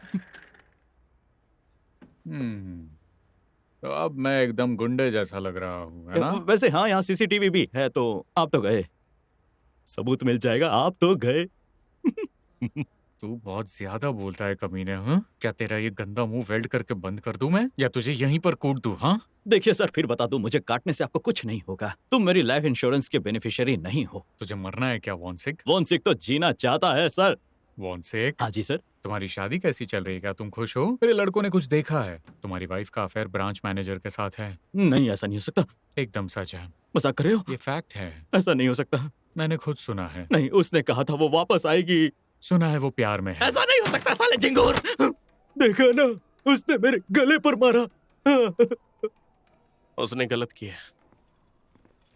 तो अब मैं एकदम गुंडे जैसा लग रहा हूँ, है ना? वैसे हाँ, यहाँ सीसीटीवी भी है, तो आप तो गए, सबूत मिल जाएगा। आप तो गए। तू बहुत ज्यादा बोलता है कमीने। हाँ, क्या तेरा ये गंदा मुंह वेल्ड करके बंद कर दूं मैं, या तुझे यहीं पर कूट दूं? हाँ देखिए सर, फिर बता दूं, मुझे काटने से आपको कुछ नहीं होगा। तुम मेरी लाइफ इंश्योरेंस के बेनिफिशियरी नहीं हो। तुझे मरना है क्या वॉन्सिक? वॉन्सिक तो जीना चाहता है सर। वॉन्सिक, हाँ जी सर। तुम्हारी शादी कैसी चल रही है? क्या तुम खुश हो? मेरे लड़कों ने कुछ देखा है, तुम्हारी वाइफ का अफेयर ब्रांच मैनेजर के साथ है। नहीं, ऐसा नहीं हो सकता। एकदम सच है, मजाक कर रहे हो? ये फैक्ट है, ऐसा नहीं हो सकता। मैंने खुद सुना है। नहीं, उसने कहा था वो वापस आएगी। सुना है वो प्यार में है। ऐसा नहीं हो सकता साले झिंगूर। देखा ना, उसने मेरे गले पर मारा। उसने गलत किया।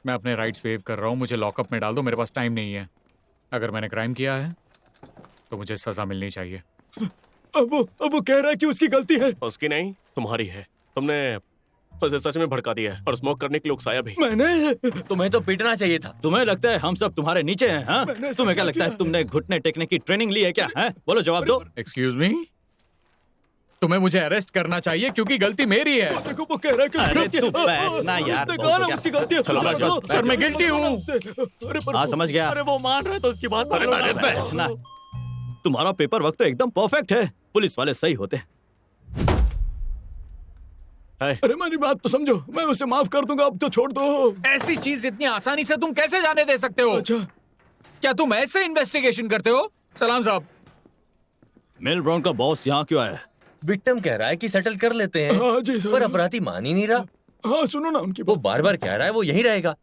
मैं अपने राइट्स वेव कर रहा हूँ, मुझे लॉकअप में डाल दो, मेरे पास टाइम नहीं है। अगर मैंने क्राइम किया है तो मुझे सजा मिलनी चाहिए। अब वो कह रहा है कि उसकी गलती है। उसकी नहीं, तुम्हारी है। तुमने उसे सच में भड़का दिया है और स्मोक करने के लिए उकसाया भी। मैंने? तुम्हें तो पीटना चाहिए था। तुम्हें लगता है हम सब तुम्हारे नीचे हैं? हाँ? तुम्हें क्या लगता है तुमने घुटने टेकने की ट्रेनिंग ली है क्या? हैं? बोलो, जवाब दो। एक्सक्यूज मी, तुम्हें मुझे अरेस्ट करना चाहिए क्योंकि गलती मेरी है। देखो वो कह रहा है कि अरे गलती है। तू बैठना यार, उसने कहा ना उसकी गलती है। चलो, चलो, सर मैं गिल्टी हूँ। अरे हाँ, समझ गया। अरे वो मान रहा है तो उसकी बात अरे, अरे, बैठना। तुम्हारा पेपर वर्क तो एकदम परफेक्ट है। पुलिस वाले सही होते हैं। अरे मेरी बात तो समझो, मैं उसे माफ कर दूंगा, अब तो छोड़ दो। ऐसी चीज इतनी आसानी से तुम कैसे जाने दे सकते हो? अच्छा, क्या तुम ऐसे इन्वेस्टिगेशन करते हो? सलाम साहब। मेल ब्राउन का बॉस यहाँ क्यों आया? विक्टिम कह रहा है कि सेटल कर लेते हैं। हाँ जी सर। पर अपराधी मान ही नहीं रहा। हाँ सुनो ना उनकी वो बार बार कह रहा है वो यहीं रहेगा।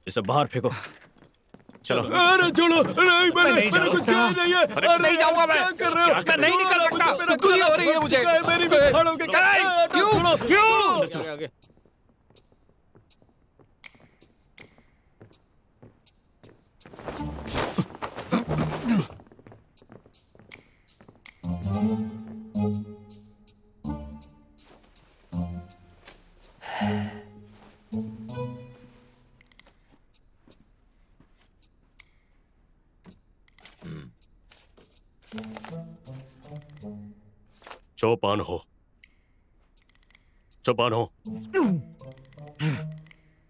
इसे बाहर फेंको। चलो। अरे छोड़ो, नहीं नहीं मैंने कुछ किया नहीं है। अरे नहीं जाऊंगा मैं। क्या कर रहे हो? मैं नहीं निकल सकता। खुजली हो रही है मुझे। मेरी भी फाड़ोगे क्या? क्यों? क्यों? चलो आगे। चौपान हो, चौपान हो,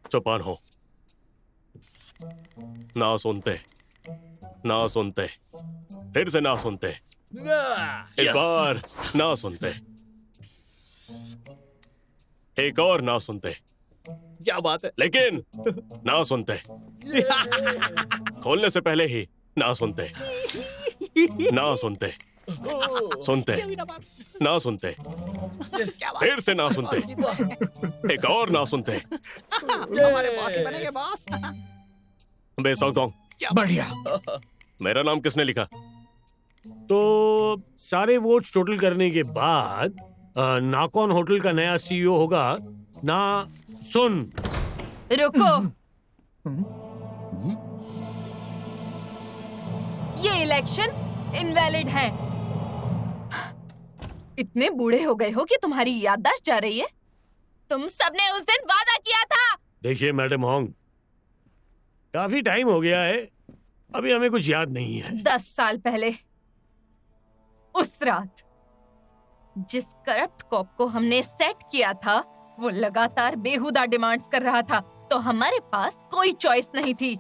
चौपान हो। ना सुनते, ना सुनते, फिर से ना सुनते, इस बार ना सुनते, एक और ना सुनते। क्या बात है? लेकिन ना सुनते, खोलने से पहले ही ना सुनते, ना सुनते, सुनते, ना सुनते, फिर से ना सुनते, एक और ना सुनते। हमारे बॉस ही बनेंगे बॉस। बेसौदोंग, बढ़िया। मेरा नाम किसने लिखा? तो सारे वोट्स टोटल करने के बाद नाकॉन होटल का नया सीईओ होगा ना सुन। रुको, ये इलेक्शन इनवैलिड है। इतने बूढ़े हो गए हो कि तुम्हारी याददाश्त जा रही है? तुम सबने उस दिन वादा किया था। देखिए मैडम होंग, काफी टाइम हो गया है, अभी हमें कुछ याद नहीं है। 10 साल पहले उस रात जिस करप्ट कॉप को हमने सेट किया था वो लगातार बेहुदा डिमांड्स कर रहा था, तो हमारे पास कोई चॉइस नहीं थी।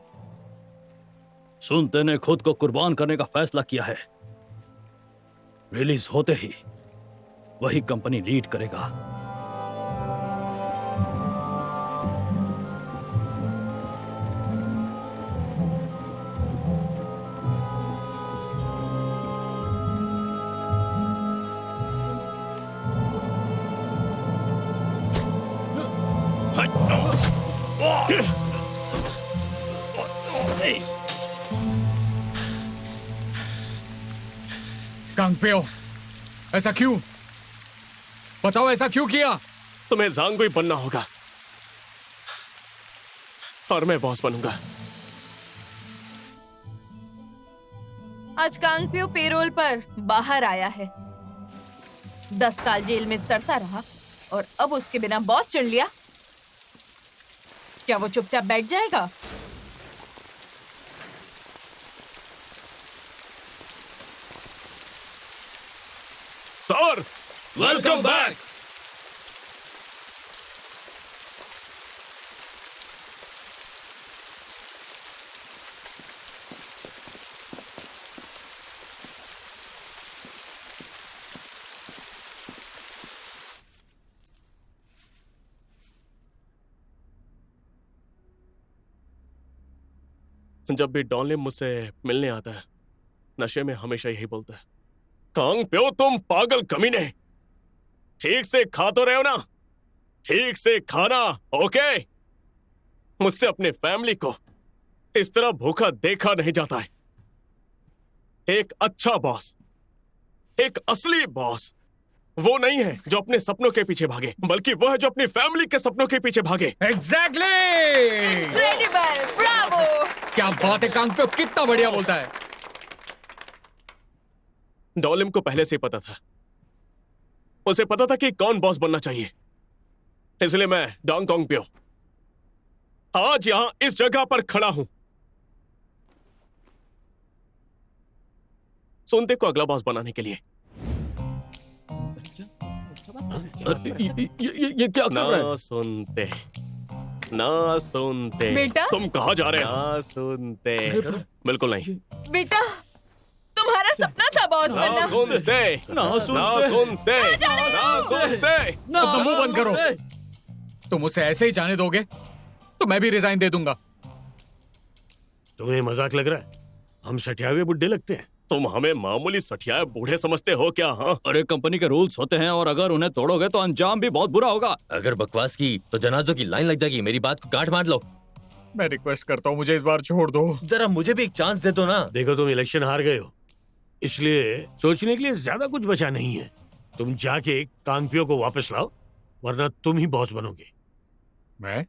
सुनते ने खुद को कुर्बान करने का फैसला किया है। रिलीज होते ही वही कंपनी लीड करेगा। कांगपेओ, ऐसा क्यों? बताओ ऐसा क्यों किया? तुम्हें जांगुई बनना होगा और मैं बॉस बनूंगा। आज कांगपियो पेरोल पर बाहर आया है। 10 साल जेल में सड़ता रहा और अब उसके बिना बॉस चुन लिया। क्या वो चुपचाप बैठ जाएगा? Sir, welcome back. जब भी डॉनलिन मुझसे मिलने आता है नशे में हमेशा यही बोलता है, कांग प्यो तुम पागल कमीने, ठीक से खा तो रहे हो ना? ठीक से खाना, ओके? मुझसे अपने फैमिली को इस तरह भूखा देखा नहीं जाता है। एक अच्छा बॉस, एक असली बॉस वो नहीं है जो अपने सपनों के पीछे भागे, बल्कि वो है जो अपनी फैमिली के सपनों के पीछे भागे। एग्जैक्टली! Incredible, Bravo! क्या बात है, कांग पे कितना बढ़िया बोलता है। डॉलिम को पहले से ही पता था, उसे पता था कि कौन बॉस बनना चाहिए, इसलिए मैं डोंग कोंग प्यो आज यहां इस जगह पर खड़ा हूं। सुनते को अगला बॉस बनाने के लिए। ये क्या कर रहा है? ना सुनते, ना सुनते। बेटा? तुम कहाँ जा रहे हो? ना सुनते, बिल्कुल नहीं। बेटा, तुम्हारा सपना था बॉस ना बनना। सुनते, ना ना सुनते, ना सुनते। अपना मुंह बंद करो। तुम उसे ऐसे ही जाने दोगे तो मैं भी रिजाइन दे दूंगा। तुम्हें मजाक लग रहा है? हम सठियावे बुड्ढे लगते हैं? तुम हमें मामूली सठियाए बूढ़े समझते हो क्या? हाँ, अरे कंपनी के रूल्स होते हैं और अगर उन्हें तोड़ोगे तो अंजाम भी बहुत बुरा होगा। अगर बकवास की तो जनाजों की लाइन लग जाएगी। मेरी बात को गांठ बांध लो। मैं रिक्वेस्ट करता हूँ, मुझे इस बार छोड़ दो। जरा मुझे भी एक चांस दे दो ना। देखो तुम इलेक्शन हार गए हो, इसलिए सोचने के लिए ज्यादा कुछ बचा नहीं है। तुम जाके कांगपियो को वापस लाओ, वरना तुम ही बॉस बनोगे। मैं?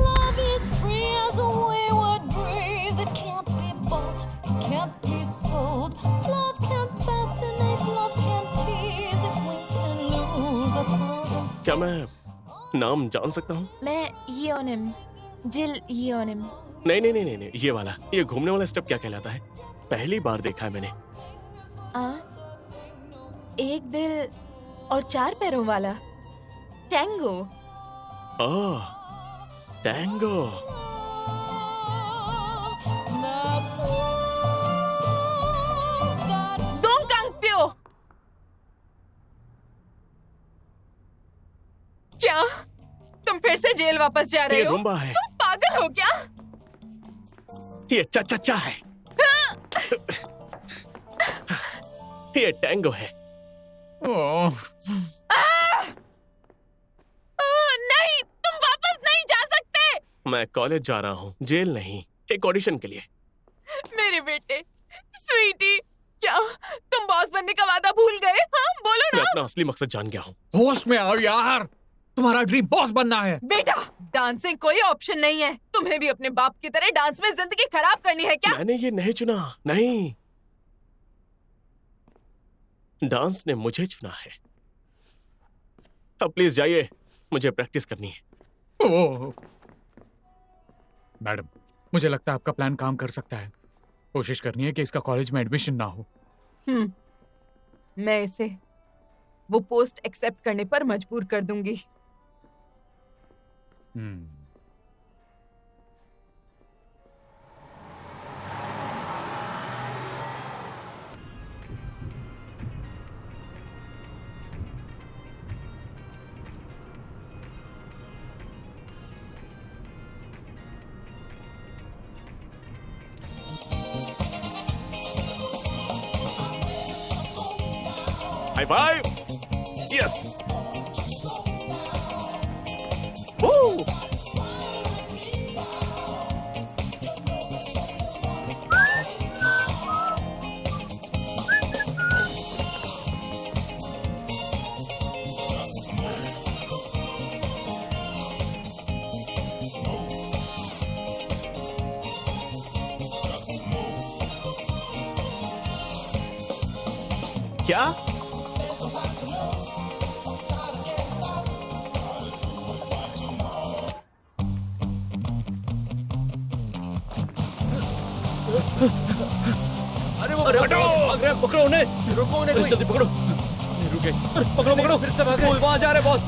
Love is free as a wayward breeze. It can't be bought, it can't be sold. Love can fascinate, love can tease. It winks and lures a thousand. क्या मैं नाम जान सकता हूँ? मैं योनिम, जिल योनिम। नहीं नहीं नहीं नहीं, ये वाला, ये घूमने वाला स्टेप क्या कहलाता है? पहली बार देखा है मैंने। एक दिल और 4 पैरों वाला टैंगो। ओह, टैंगो। डोंग कांग प्यो। क्या तुम फिर से जेल वापस जा रहे ये हो? रुम्बा है, तुम पागल हो क्या? ये चा है, ये टैंगो है। ओह, नहीं, तुम वापस नहीं जा सकते। मैं कॉलेज जा रहा हूँ, जेल नहीं, एक ऑडिशन के लिए। मेरे बेटे, स्वीटी, क्या तुम बॉस बनने का वादा भूल गए? हाँ, बोलो मैं ना। अपना असली मकसद जान गया हूँ। होश में आओ यार, तुम्हारा ड्रीम बॉस बनना है। बेटा, डांसिंग कोई ऑप्शन नहीं है। तुम्हें भी अपने बाप की तरह डांस में जिंदगी खराब करनी है क्या? मैंने ये नहीं चुना, नहीं, डांस ने मुझे चुना है। अब प्लीज जाइए, मुझे प्रैक्टिस करनी है। ओह, मैडम, मुझे लगता है आपका प्लान काम कर सकता है। कोशिश करनी है कि इसका कॉलेज में एडमिशन ना हो। मैं इसे वो पोस्ट एक्सेप्ट करने पर मजबूर कर दूंगी। High five, yes. Woo! क्या? अरे वो भाग रहे, पकड़ो उन्हें, रुको उन्हें कोई। जल्दी पकड़ो, रुके। पकड़ो पकड़ो, फिर से भागे। वो वहां जा रहे बॉस।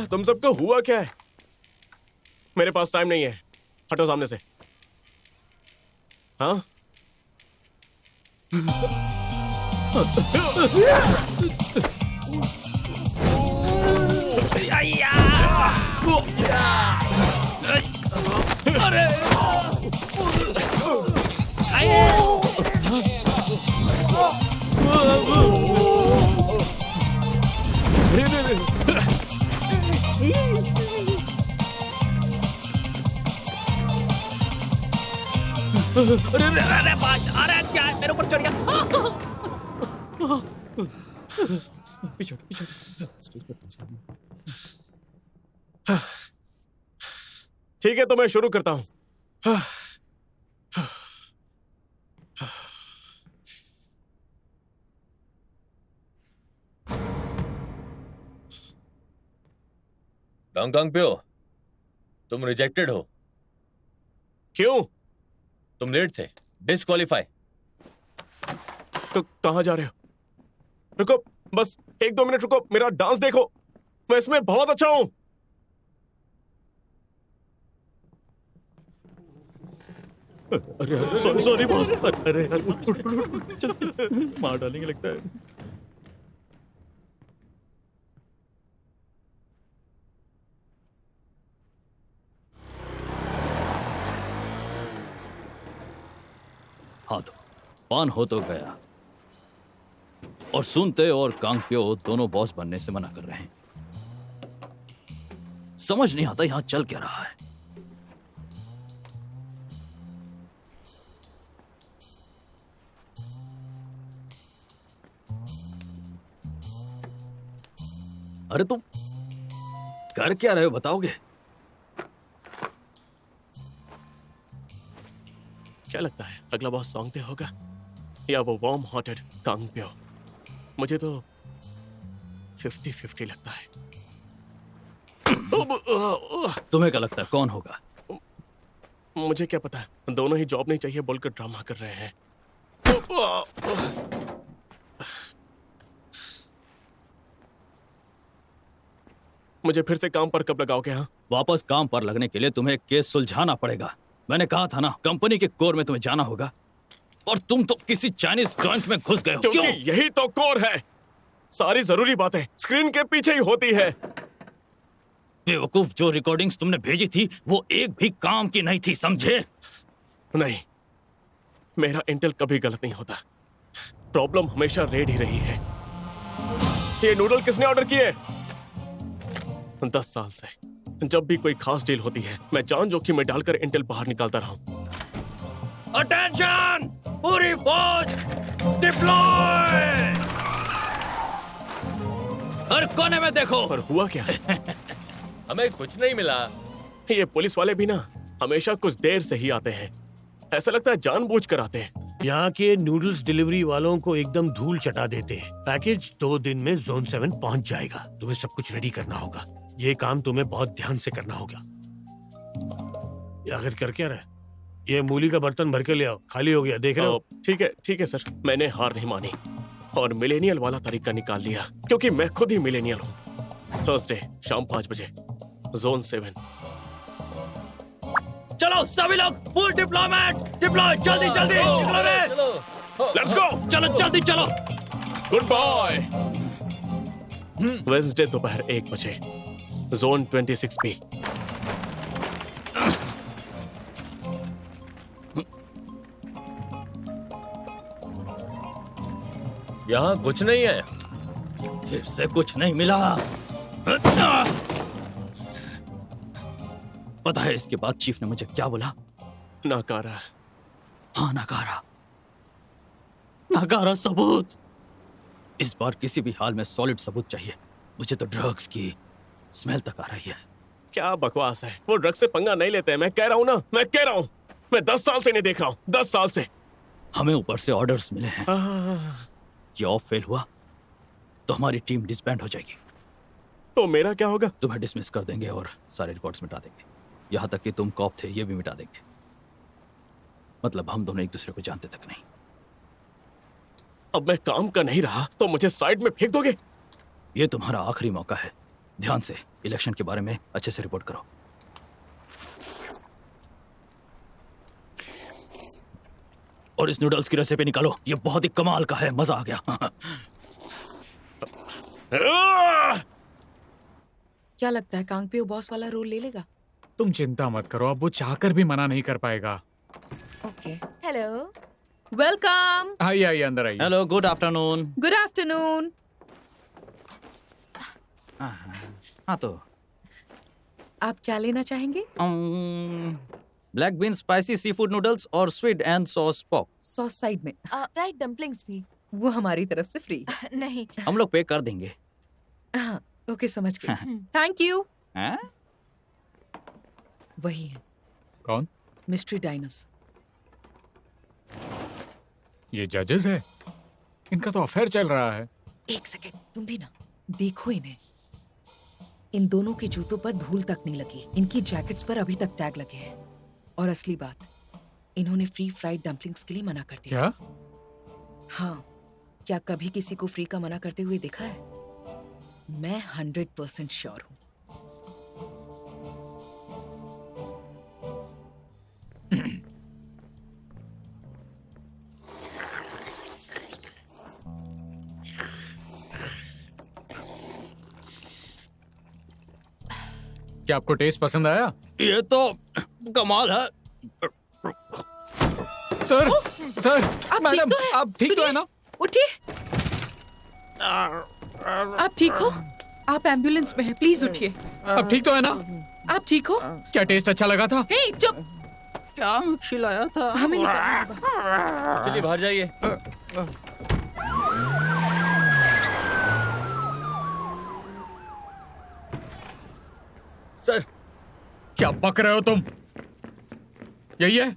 तुम सबको हुआ क्या है? मेरे पास टाइम नहीं है, हटो सामने से। हाँ अरे बाज, अरे क्या है, मेरे ऊपर चढ़ गया। पीछे हटो, पीछे हटो। स्टेज पर पहुंचा दूं। ठीक है, तो मैं शुरू करता हूं। कांग कांग प्यो, तुम रिजेक्टेड हो। क्यों? तुम लेट थे, डिस्क्वालीफाई। तो कहां जा रहे हो? रुको, बस 1-2 मिनट रुको, मेरा डांस देखो, मैं इसमें बहुत अच्छा हूं। अरे सॉरी सॉरी बॉस, अरे यार चल, मार डालेंगे लगता है। हाँ तो पान हो तो गया, और सुनते और कांगप्यो दोनों बॉस बनने से मना कर रहे हैं। समझ नहीं आता यहां चल क्या रहा है। अरे तुम कर क्या रहे हो, बताओगे? क्या लगता है अगला बॉस सॉन्ग पे होगा या वो वार्म हार्टेड कांग प्यो? मुझे तो 50-50 लगता है। तुम्हें क्या लगता है कौन होगा? मुझे क्या पता, दोनों ही जॉब नहीं चाहिए बोलकर ड्रामा कर रहे हैं। मुझे फिर से काम पर कब लगाओगे? हाँ, वापस काम पर लगने के लिए तुम्हें एक केस सुलझाना पड़ेगा। मैंने कहा था ना, कंपनी के कोर में तुम्हें जाना होगा, और तुम तो किसी चाइनीज जॉइंट में घुस गए हो। क्योंकि क्यों? यही तो कोर है। सारी जरूरी बातें स्क्रीन के पीछे ही होती है। बेवकूफ, जो रिकॉर्डिंग्स तुमने भेजी थी वो एक भी काम की नहीं थी, समझे? नहीं, मेरा इंटेल कभी गलत नहीं होता। प्रॉब्लम हमेशा रेड ही रही है। ये नूडल किसने ऑर्डर किए? 10 साल से जब भी कोई खास डील होती है, मैं जान जोखिम में डालकर इंटेल बाहर निकालता रहा हूं। अटेंशन, पूरी फौज डिप्लॉय। हर कोने में देखो। पर हुआ क्या? हमें कुछ नहीं मिला। ये पुलिस वाले भी ना हमेशा कुछ देर से ही आते हैं। ऐसा लगता है जानबूझ कर आते हैं। यहाँ के नूडल्स डिलीवरी वालों को एकदम धूल चटा देते हैं। पैकेज 2 दिन में जोन 7 पहुँच जाएगा। तुम्हें सब कुछ रेडी करना होगा। ये काम तुम्हें बहुत ध्यान से करना होगा। ये आखिर कर क्या रहा है? ये मूली का बर्तन भर के ले आओ, खाली हो गया, देख रहे हो? ठीक है सर, मैंने हार नहीं मानी और मिलेनियल वाला तरीका निकाल लिया, क्योंकि मैं खुद ही मिलेनियल हूँ। थर्सडे शाम 5 बजे जोन 7। चलो सभी लोग फुल डिप्लॉयमेंट, डिप्लॉय, जल्दी जल्दी निकलो रे। चलो लेट्स गो, चलो जल्दी चलो। Good bye. वेडनेसडे दोपहर 1 बजे जोन 26B। यहाँ कुछ नहीं है। फिर से कुछ नहीं मिला। पता है इसके बाद चीफ ने मुझे क्या बोला? नाकारा। हाँ, नकारा, नकारा सबूत। इस बार किसी भी हाल में सॉलिड सबूत चाहिए। मुझे तो ड्रग्स की स्मेल तक आ रही है। क्या बकवास है, वो ड्रग से पंगा नहीं लेते हैं। मैं कह रहा हूँ ना, मैं कह रहा हूँ। मैं 10 साल से नहीं देख रहा हूँ, 10 साल से। हमें ऊपर से ऑर्डर्स मिले हैं। ये ऑफ फेल हुआ तो हमारी टीम डिसबैंड हो जाएगी। तो मेरा क्या होगा? तुम्हें डिसमिस कर देंगे और सारे रिकॉर्ड्स मिटा देंगे, यहाँ तक कि तुम कॉप थे ये भी मिटा देंगे। मतलब हम दोनों एक दूसरे को जानते तक नहीं। अब मैं काम का नहीं रहा तो मुझे साइड में फेंक दोगे? ये तुम्हारा आखिरी मौका है। ध्यान से इलेक्शन के बारे में अच्छे से रिपोर्ट करो। और इस नूडल्स की रेसिपी निकालो, ये बहुत ही कमाल का है, मजा आ गया। क्या लगता है कांगपियो बॉस वाला रोल ले लेगा? तुम चिंता मत करो, अब वो चाहकर भी मना नहीं कर पाएगा। ओके। हेलो। वेलकम। आइए आइए, अंदर आइए। Hello, good afternoon. Good afternoon. हाँ तो आप क्या लेना चाहेंगे? Black bean spicy sea food noodles और sweet and sauce pock. Sauce side में। फ्राइड डम्पलिंग्स भी। वो हमारी तरफ से फ्री। नहीं। हम लोग पे कर देंगे। हाँ, ओके, समझ गए। Thank you. हैं? वही है, कौन? Mystery diners. ये जजेस है? इनका तो अफेयर चल रहा है। एक सेकेंड, तुम भी ना देखो इन्हें। इन दोनों के जूतों पर धूल तक नहीं लगी, इनकी जैकेट्स पर अभी तक टैग लगे हैं। और असली बात, इन्होंने फ्री फ्राइड डम्पलिंग्स के लिए मना कर दिया। क्या? हाँ, क्या कभी किसी को फ्री का मना करते हुए देखा है? मैं 100% श्योर हूँ। क्या आपको टेस्ट पसंद आया? ये तो कमाल है। सर, सर, आप मैडम, ठीक तो हैं? आप ठीक तो है ना? उठिए। आप ठीक हो? आप एम्बुलेंस में हैं, प्लीज उठिए। आप ठीक तो है ना? आप ठीक हो? क्या टेस्ट अच्छा लगा था? हे, चुप। क्या खिलाया था? हमें निकलना होगा। चलिए बाहर जाइए। सर, क्या बक रहे हो तुम? यही है?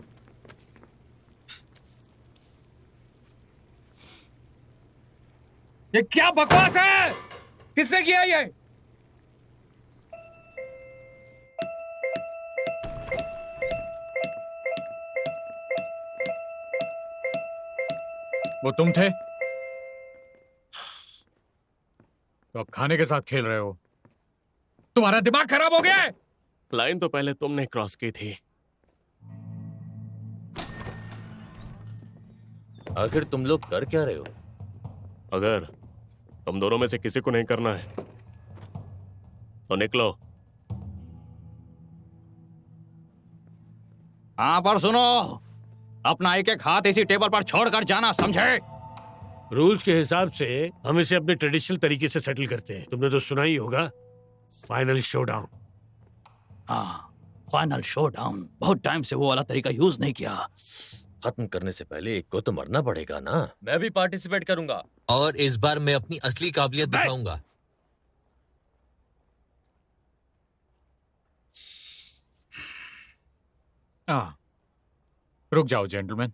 ये क्या बकवास है? किसने किया ये? वो तुम थे? तो अब खाने के साथ खेल रहे हो? तुम्हारा दिमाग खराब हो गया है? लाइन तो पहले तुमने क्रॉस की थी। आखिर तुम लोग कर क्या रहे हो? अगर तुम दोनों में से किसी को नहीं करना है तो निकलो। हाँ, पर सुनो, अपना एक एक हाथ इसी टेबल पर छोड़कर जाना, समझे? रूल्स के हिसाब से हम इसे अपने ट्रेडिशनल तरीके से सेटल करते हैं। तुमने तो सुना ही होगा, फाइनल शोडाउन। हाँ, फाइनल शोडाउन। बहुत टाइम से वो वाला तरीका यूज नहीं किया। खत्म करने से पहले एक को तो मरना पड़ेगा ना। मैं भी पार्टिसिपेट करूंगा। और इस बार मैं अपनी असली काबिलियत दिखाऊंगा। हाँ, रुक जाओ जेंटलमैन।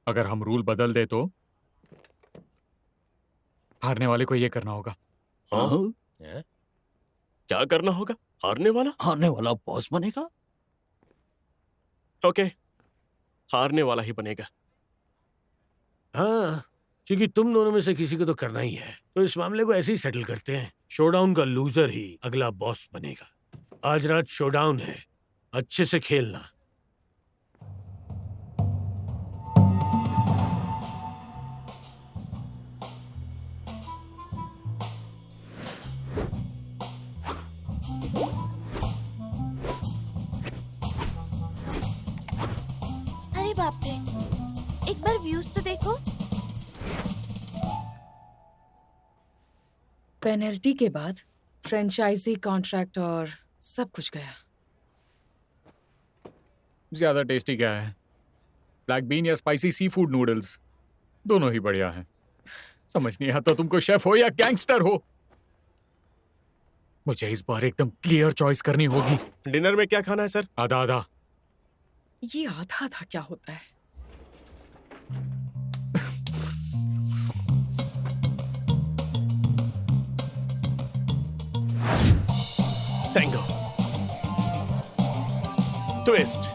अगर हम रूल बदल दे तो हारने वाले को ये करना होगा। हाँ? हैं? क्या करना होगा? हारने वाला? हारने वाला बॉस बनेगा। ओके, हारने वाला ही बनेगा। हाँ, क्योंकि तुम दोनों में से किसी को तो करना ही है, तो इस मामले को ऐसे ही सेटल करते हैं। शोडाउन का लूजर ही अगला बॉस बनेगा। आज रात शोडाउन है, अच्छे से खेलना। अरे बाप रे, एक बार व्यूज तो देखो। पेनल्टी के बाद फ्रेंचाइजी कॉन्ट्रैक्ट और सब कुछ गया। ज्यादा टेस्टी क्या है, ब्लैक बीन या स्पाइसी सी फूड नूडल्स? दोनों ही बढ़िया हैं। समझ नहीं आता तुमको शेफ हो या गैंगस्टर हो। मुझे इस बार एकदम क्लियर चॉइस करनी होगी। डिनर में क्या खाना है सर? आधा आधा। ये आधा आधा क्या होता है? टैंगो, ट्विस्ट,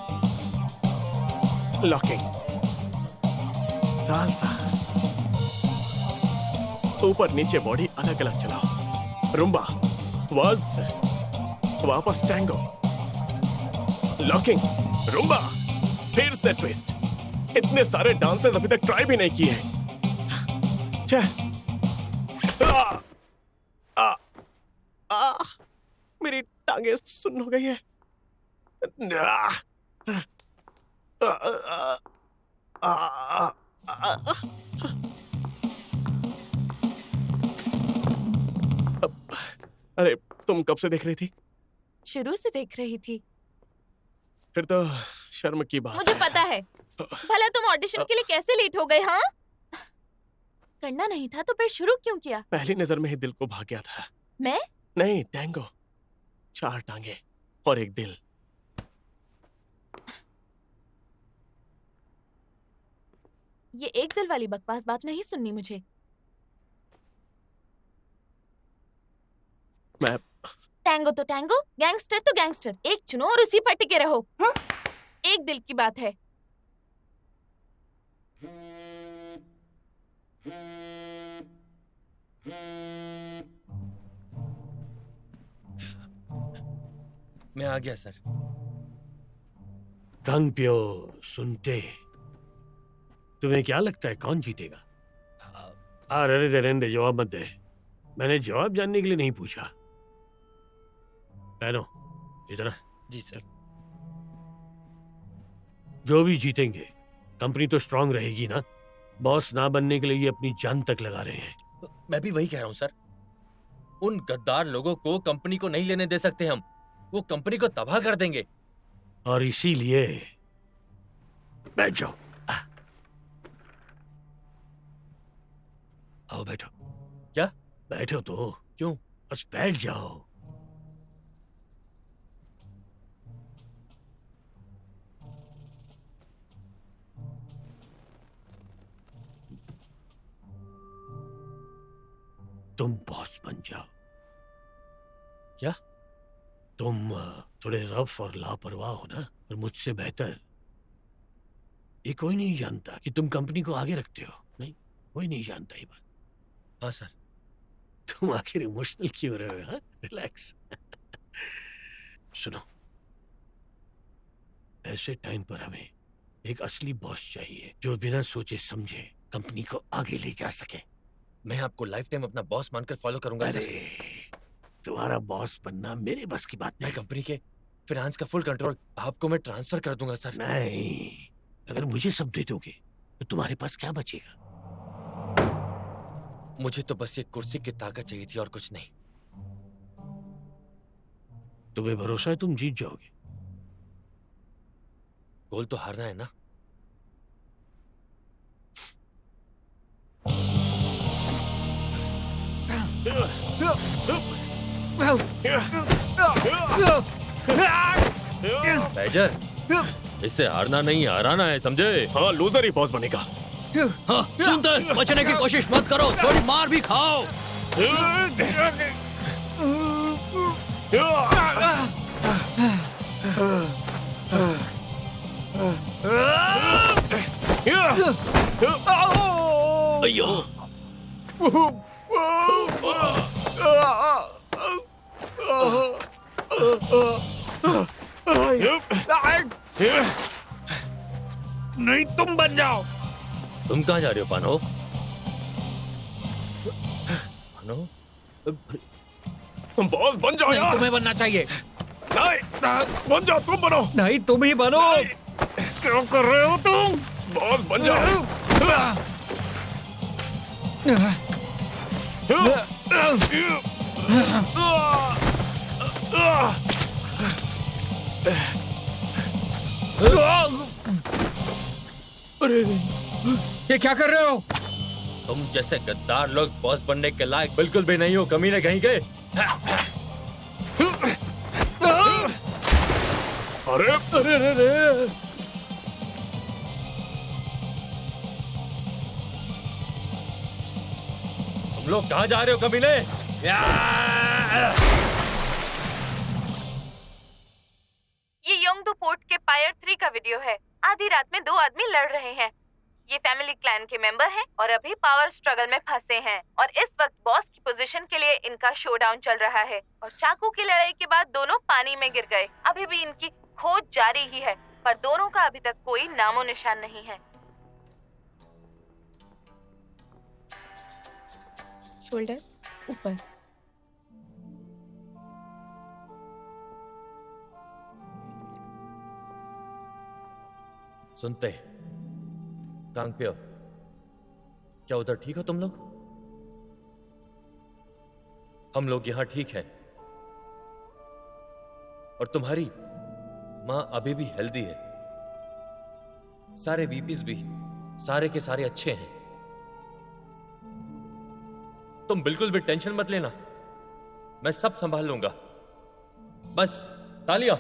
लॉकिंग, सालसा, ऊपर नीचे बॉडी अलग अलग चलाओ, रुम्बा, वाल्स, वापस टैंगो, लॉकिंग, रुम्बा, फिर से ट्विस्ट। इतने सारे डांसेस अभी तक ट्राई भी नहीं किए हैं। मेरी टांगे सुन्न हो गई है। अरे तुम कब से देख रही थी? शुरू से देख रही थी। फिर तो शर्म की बात मुझे है। पता है। भला तुम ऑडिशन के लिए कैसे लेट हो गए? हाँ, करना नहीं था तो फिर शुरू क्यों किया? पहली नजर में ही दिल को भा गया था। मैं? नहीं, टैंगो, 4 टांगे और एक दिल। ये एक दिल वाली बकवास बात नहीं सुननी मुझे। मैं टैंगो तो टैंगो, गैंगस्टर तो गैंगस्टर, एक चुनो और उसी पर टिके रहो। एक दिल की बात है। मैं आ गया सर। कांग प्यो, सुनते तुम्हें क्या लगता है कौन जीतेगा? रहने दे, जवाब मत दे। मैंने जवाब जानने के लिए नहीं पूछा। पहनो इधर। जी सर। जो भी जीतेंगे, कंपनी तो स्ट्रांग रहेगी ना। बॉस ना बनने के लिए ये अपनी जान तक लगा रहे हैं। मैं भी वही कह रहा हूँ सर। उन गद्दार लोगों को कंपनी को नहीं लेने दे सकते हम। वो कंपनी को तबाह कर देंगे। और इसीलिए बैठ जाओ। आओ बैठो। क्या? बैठो तो। क्यों? बस बैठ जाओ। तुम बॉस बन जाओ। क्या? तुम थोड़े रफ और लापरवाह हो ना, पर मुझसे बेहतर ये कोई नहीं जानता कि तुम कंपनी को आगे रखते हो। नहीं, कोई नहीं जानता ये बात। हाँ सर। तुम आखिर इमोशनल क्यों हो रहे हो? हाँ, रिलैक्स। सुनो, ऐसे टाइम पर हमें एक असली बॉस चाहिए जो बिना सोचे समझे कंपनी को आगे ले जा सके। मैं आपको लाइफ टाइम अपना बॉस मानकर फॉलो करूंगा सर। तुम्हारा बॉस बनना मेरे बस की बात मैं नहीं। कंपनी के फाइनेंस का फुल कंट्रोल आपको मैं ट्रांसफर कर दूंगा सर। नहीं, अगर मुझे सब दे दोगे तो तुम्हारे पास क्या बचेगा? मुझे तो बस ये कुर्सी की ताकत चाहिए थी और कुछ नहीं। तुम्हें भरोसा है तुम जीत जाओगे? गोल तो हारना है ना। मेजर, इससे हारना नहीं हराना है, समझे? हाँ, लूजर ही बॉस बनेगा। हाँ, सुनते बचने की कोशिश मत करो, थोड़ी मार भी खाओ। अयो, नहीं, तुम बन जाओ। तुम कहाँ जा रहे हो पानो? पानो? तुम बॉस बन जाओ नहीं, यार। तुम्हें बनना चाहिए। नहीं, बन जाओ, तुम बनो। नहीं, तुम ही बनो। क्या कर रहे हो तुम? बॉस बन जाओ। अरे, ये क्या कर रहे हो? तुम जैसे गद्दार लोग बॉस बनने के लायक बिल्कुल भी नहीं हो, कमीने कहीं के। अरे अरे अरे अरे, तुम लोग कहाँ जा रहे हो कमीने? सिंधु पोर्ट के पायर 3 का वीडियो है। आधी रात में 2 आदमी लड़ रहे हैं। ये फैमिली क्लैन के मेंबर हैं और अभी पावर स्ट्रगल में फंसे हैं और इस वक्त बॉस की पोजीशन के लिए इनका शोडाउन चल रहा है और चाकू की लड़ाई के बाद दोनों पानी में गिर गए। अभी भी इनकी खोज जारी ही है पर दोनों का अभी तक कोई नामो निशान नहीं है। शोल्डर ऊपर। सुनते कांगप्यो, क्या उधर ठीक हो तुम लोग? हम लोग यहाँ ठीक हैं और तुम्हारी माँ अभी भी हेल्दी है। सारे वीपीज भी सारे के सारे अच्छे हैं। तुम बिल्कुल भी टेंशन मत लेना, मैं सब संभाल लूंगा। बस तालियां।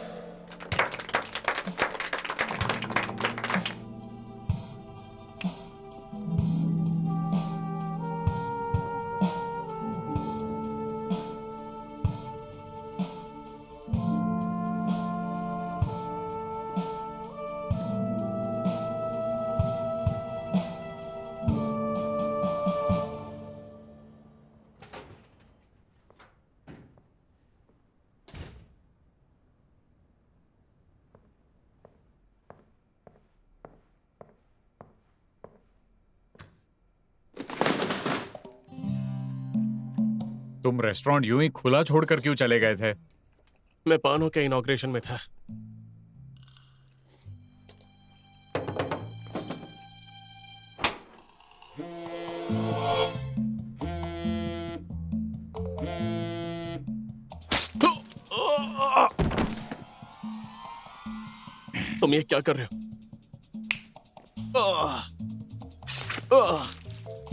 तुम रेस्टोरेंट यूं ही खुला छोड़कर क्यों चले गए थे? मैं पानो के इनॉग्रेशन में था। तुम ये क्या कर रहे हो?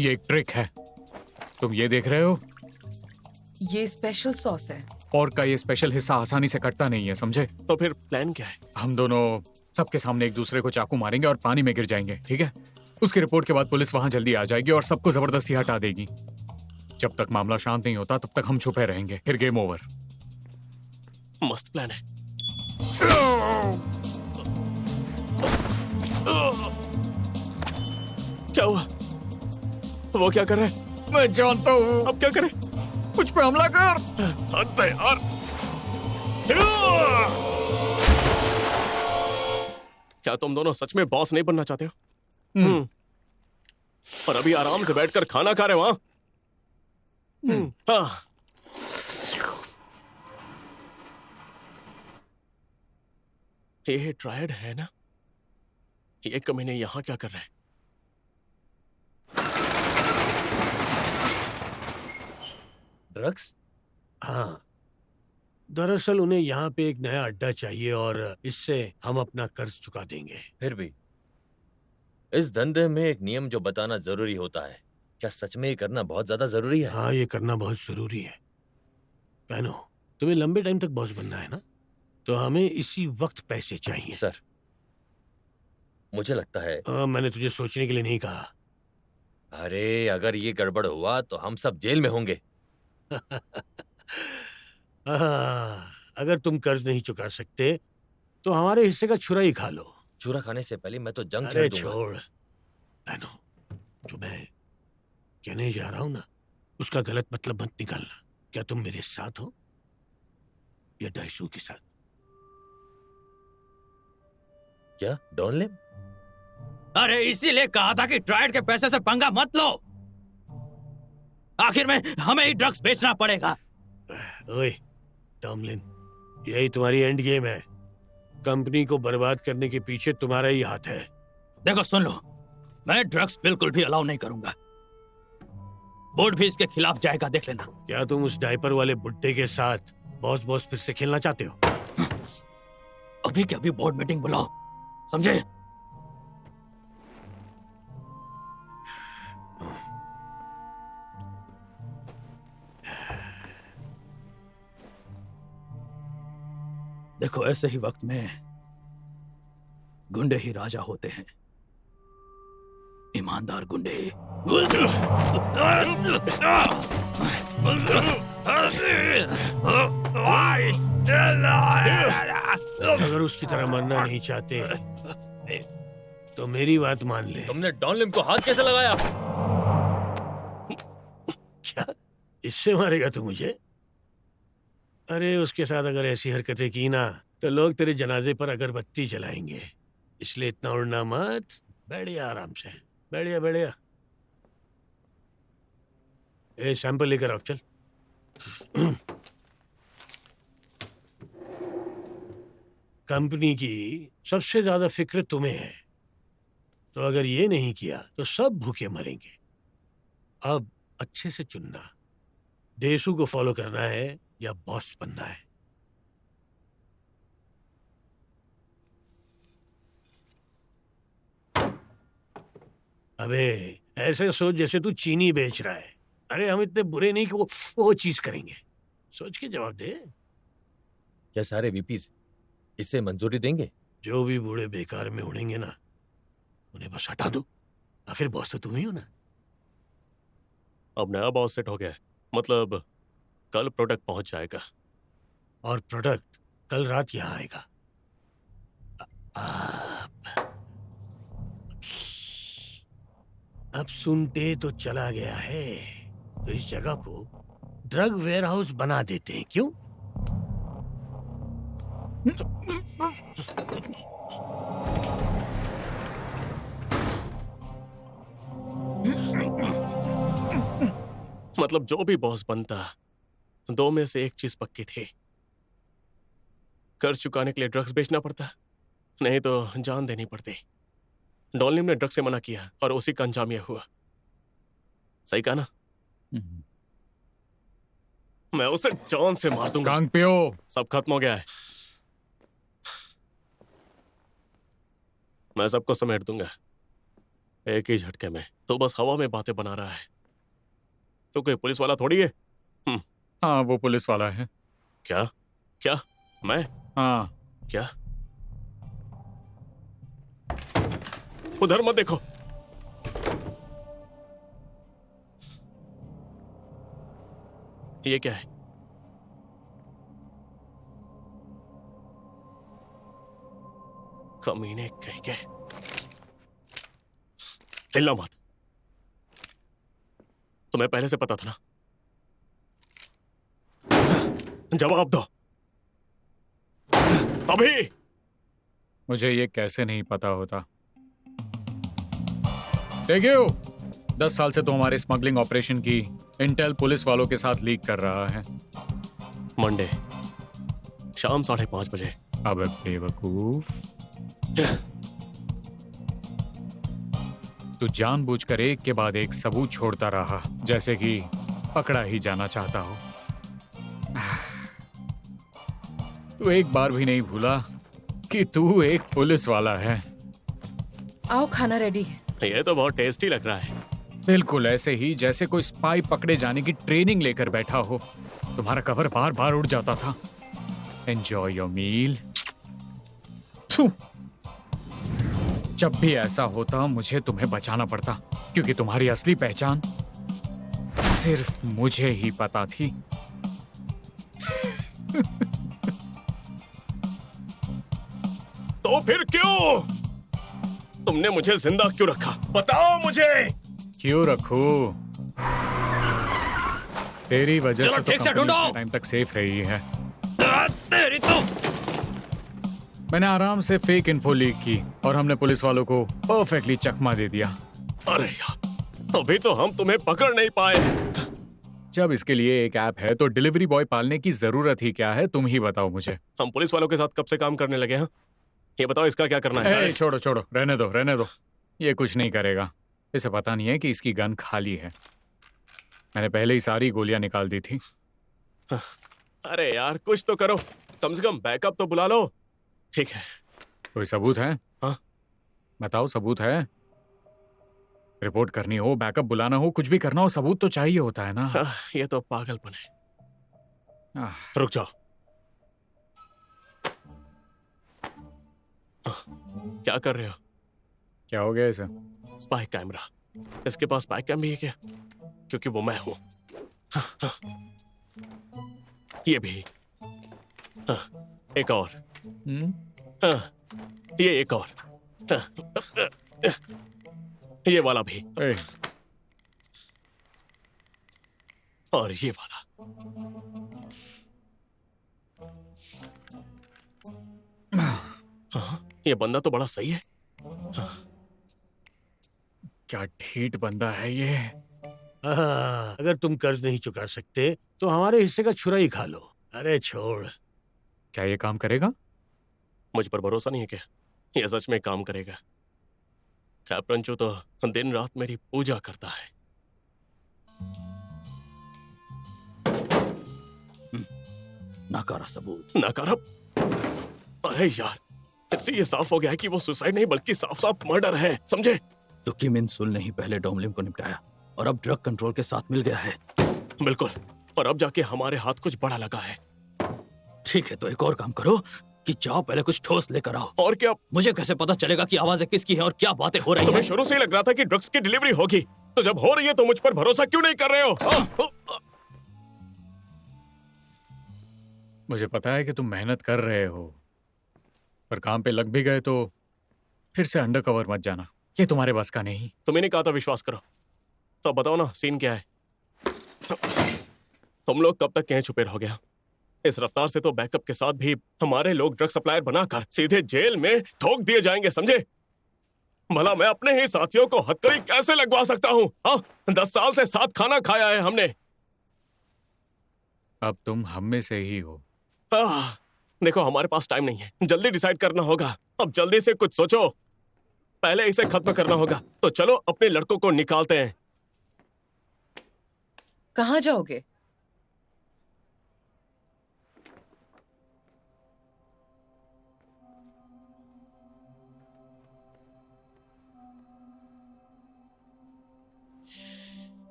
ये एक ट्रिक है। तुम ये देख रहे हो? ये स्पेशल सॉस है। पोर्क का ये स्पेशल हिस्सा आसानी से कटता नहीं है, समझे? तो फिर प्लान क्या है? हम दोनों सबके सामने एक दूसरे को चाकू मारेंगे और पानी में गिर जाएंगे, ठीक है? उसकी रिपोर्ट के बाद पुलिस वहां जल्दी आ जाएगी और सबको जबरदस्ती हटा देगी। जब तक मामला शांत नहीं होता तब तक हम छुपे रहेंगे, फिर गेम ओवर। मस्त प्लान है। क्या हुआ? वो क्या कर रहा है? मैं जानता हूँ। अब क्या करें? कुछ पे हमला कर। हद है यार। क्या तुम दोनों सच में बॉस नहीं बनना चाहते हो? और अभी आराम से बैठकर खाना खा रहे हो वहां? हाँ। ये ट्रायड है ना? ये कमीने यहां क्या कर रहे हैं? ड्रग्स? हाँ, दरअसल उन्हें यहाँ पे एक नया अड्डा चाहिए और इससे हम अपना कर्ज चुका देंगे। फिर भी इस धंधे में एक नियम जो बताना जरूरी होता है, क्या सच में ये करना बहुत ज्यादा जरूरी है? हाँ, ये करना बहुत जरूरी है। पैनो, तुम्हें लंबे टाइम तक बॉस बनना है ना, तो हमें इसी वक्त पैसे चाहिए। सर, मुझे लगता है मैंने तुझे सोचने के लिए नहीं कहा। अरे अगर ये गड़बड़ हुआ तो हम सब जेल में होंगे। अगर तुम कर्ज नहीं चुका सकते तो हमारे हिस्से का छुरा ही खा लो। छुरा खाने से पहले मैं तो जंग अरे छेड़ दूंगा। छोड़ पैनो, जो मैं कहने जा रहा हूं ना, उसका गलत मतलब मत निकालना। क्या तुम मेरे साथ हो या डाइसू के साथ? क्या डॉन ले? अरे इसीलिए कहा था कि ट्रायड के पैसे से पंगा मत लो। आखिर में हमें ही ड्रग्स बेचना पड़ेगा। ओए टॉमलिन, यही तुम्हारी एंड गेम है। कंपनी को बर्बाद करने के पीछे तुम्हारा ही हाथ है। देखो सुन लो, मैं ड्रग्स बिल्कुल भी अलाउ नहीं करूंगा। बोर्ड भी इसके खिलाफ जाएगा, देख लेना। क्या तुम उस डायपर वाले बुड्ढे के साथ बॉस बॉस फिर से खेलना चाहते हो? अभी के अभी बोर्ड मीटिंग बुलाओ, समझे? देखो, ऐसे ही वक्त में गुंडे ही राजा होते हैं, ईमानदार गुंडे। अगर उसकी तरह मरना नहीं चाहते तो मेरी बात मान ले। तुमने डॉन लिम को हाथ कैसे लगाया? क्या इससे मारेगा तू मुझे? अरे उसके साथ अगर ऐसी हरकतें की ना तो लोग तेरे जनाजे पर अगरबत्ती जलाएंगे, इसलिए इतना उड़ना मत। बैठिया आराम से, बैठिया बैठिया। ए सैंपल लेकर आओ, चल। कंपनी की सबसे ज्यादा फिक्र तुम्हें है, तो अगर ये नहीं किया तो सब भूखे मरेंगे। अब अच्छे से चुनना, देसू को फॉलो करना है या बॉस बनना है। अबे ऐसे सोच जैसे तू चीनी बेच रहा है। अरे हम इतने बुरे नहीं कि वो चीज करेंगे। सोच के जवाब दे। क्या सारे वीपीज इससे मंजूरी देंगे? जो भी बूढ़े बेकार में उड़ेंगे ना, उन्हें बस हटा दो। आखिर बॉस तो तुम ही हो ना। अब नया बॉस सेट हो गया है, मतलब कल प्रोडक्ट पहुंच जाएगा। और प्रोडक्ट कल रात यहाँ आएगा। अब सुनते तो चला गया है, तो इस जगह को ड्रग वेयरहाउस बना देते हैं, क्यों? मतलब जो भी बॉस बनता, दो में से एक चीज पक्की थी, कर्ज चुकाने के लिए ड्रग्स बेचना पड़ता, नहीं तो जान देनी पड़ती। डॉलिम ने ड्रग्स से मना किया और उसी का अंजाम यह हुआ। सही कहा ना? मैं उसे जान से मार दूंगा। कांगपियो, सब खत्म हो गया है। मैं सबको समेट दूंगा एक ही झटके में। तो बस हवा में बातें बना रहा है। तो कोई पुलिस वाला थोड़ी है। हाँ वो पुलिस वाला है। क्या? क्या? मैं? हाँ। क्या? उधर मत देखो। ये क्या है? कमीने कहीं के। हिलना मत। तुम्हें पहले से पता था ना? जवाब दो अभी। मुझे ये कैसे नहीं पता होता। देखियो, 10 साल से तो हमारे स्मगलिंग ऑपरेशन की इंटेल पुलिस वालों के साथ लीक कर रहा है। मंडे शाम 5:30 बजे। अब बेवकूफ, तू जानबूझकर एक के बाद एक सबूत छोड़ता रहा, जैसे कि पकड़ा ही जाना चाहता हो। तू एक बार भी नहीं भूला कि तू एक पुलिस वाला है। आओ, खाना रेडी है। ये तो बहुत टेस्टी लग रहा है। बिल्कुल ऐसे ही जैसे कोई स्पाई पकड़े जाने की ट्रेनिंग लेकर बैठा हो। तुम्हारा कवर बार बार उड़ जाता था। Enjoy your meal. जब भी ऐसा होता मुझे तुम्हें बचाना पड़ता, क्योंकि तुम्हारी असली पहचान सिर्फ मुझे ही पता थी। तो फिर क्यों तुमने मुझे जिंदा क्यों रखा? बताओ मुझे। क्यों रखूं? तेरी वजह चलो से तो ठीक से कंपनी ढूंढो। उतने टाइम तक सेफ रही है। तेरी तो। मैंने आराम से फेक इन्फो लीक की और हमने पुलिस वालों को परफेक्टली चकमा दे दिया। अरे यार, अभी तो हम तुम्हें पकड़ नहीं पाए। जब इसके लिए एक ऐप है तो डिलीवरी बॉय पालने की जरूरत ही क्या है? तुम ही बताओ मुझे। हम पुलिस वालों के साथ कब से काम करने लगे हैं? ये बताओ इसका क्या करना है? छोड़ो छोड़ो, रहने दो रहने दो। ये कुछ नहीं करेगा। इसे पता नहीं है कि इसकी गन खाली है। मैंने पहले ही सारी गोलियां निकाल दी थी। अरे यार कुछ तो करो, कम से कम बैकअप तो बुला लो। ठीक है। कोई सबूत है? हाँ? बताओ, सबूत है? रिपोर्ट करनी हो, बैकअप बुलाना हो, कुछ भी करना हो, सबूत तो चाहिए होता है ना। ये तो पागलपन है। आह, रुक जाओ। क्या कर रहे हो? क्या हो गया इसे? Spy camera. इसके पास स्पाई कैम भी है क्या? क्योंकि वो मैं हूं। ये भी। एक और। हाँ, ये एक और। ये वाला भी। ए, और ये वाला। हाँ, ये बंदा तो बड़ा सही है। क्या ठीठ बंदा है ये। हाँ, अगर तुम कर्ज नहीं चुका सकते तो हमारे हिस्से का छुरा ही खा लो। अरे छोड़। क्या ये काम करेगा? मुझ पर भरोसा नहीं है क्या ये सच में काम करेगा? कैप्टन तो दिन रात मेरी पूजा करता है। नाकारा सबूत। नकारा? अरे यार, इससे ये साफ हो गया है कि वो सुसाइड नहीं बल्कि साफ साफ मर्डर है, समझे? तो किम इन सुल ने ही पहले डोमलिम को निपटाया और अब ड्रग कंट्रोल के साथ मिल गया है। बिल्कुल, और अब जाके हमारे हाथ कुछ बड़ा लगा है। ठीक है, तो एक और काम करो कि जाओ पहले कुछ ठोस लेकर आओ। और क्या? मुझे कैसे पता चलेगा कि आवाजें किसकी हैं और क्या बातें हो रही तुम्हें हैं? शुरू से ही लग रहा था कि ड्रग्स की डिलीवरी होगी, तो जब हो रही है तो मुझ पर भरोसा क्यों नहीं कर रहे हो? हाँ? मुझे पता है कि तुम मेहनत कर रहे हो, पर काम पे लग भी गए तो फिर से अंडरकवर मत जाना, ये तुम्हारे बस का नहीं। तुम्हें नहीं कहा था विश्वास करो, तो बताओ ना सीन क्या है? तुम लोग कब तक कहीं छुपे रहोगे? इस रफ्तार से तो बैकअप के साथ भी हमारे लोग ड्रग सप्लायर बनाकर सीधे जेल में ठोक दिए जाएंगे, समझे? भला मैं अपने ही साथियों को हथकड़ी कैसे लगवा सकता हूँ? हाँ, 10 साल से साथ खाना खाया है हमने। अब तुम हम में से ही हो। देखो, हमारे पास टाइम नहीं है, जल्दी डिसाइड करना होगा। अब जल्दी से कुछ सोचो, पहले इसे खत्म करना होगा। तो चलो अपने लड़कों को निकालते हैं। कहाँ जाओगे?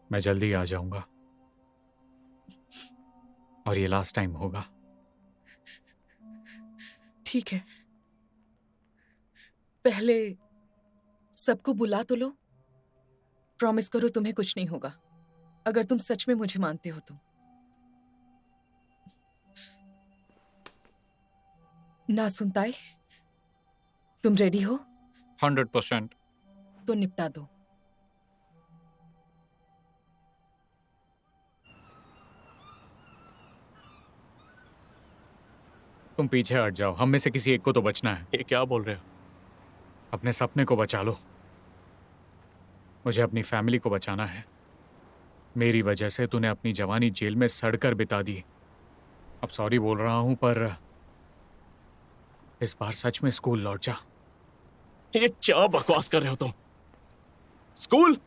मैं जल्दी आ जाऊंगा और ये लास्ट टाइम होगा। ठीक है, पहले सबको बुला तो लो। प्रॉमिस करो तुम्हें कुछ नहीं होगा, अगर तुम सच में मुझे मानते हो तो। ना सुनताई, तुम रेडी हो? 100%। तो निपटा दो। तुम पीछे हट जाओ, हम में से किसी एक को तो बचना है। ये क्या बोल रहे हो? अपने सपने को बचा लो, मुझे अपनी फैमिली को बचाना है। मेरी वजह से तूने अपनी जवानी जेल में सड़कर बिता दी। अब सॉरी बोल रहा हूं, पर इस बार सच में स्कूल लौट जा। ये क्या बकवास कर रहे हो तुम? स्कूल?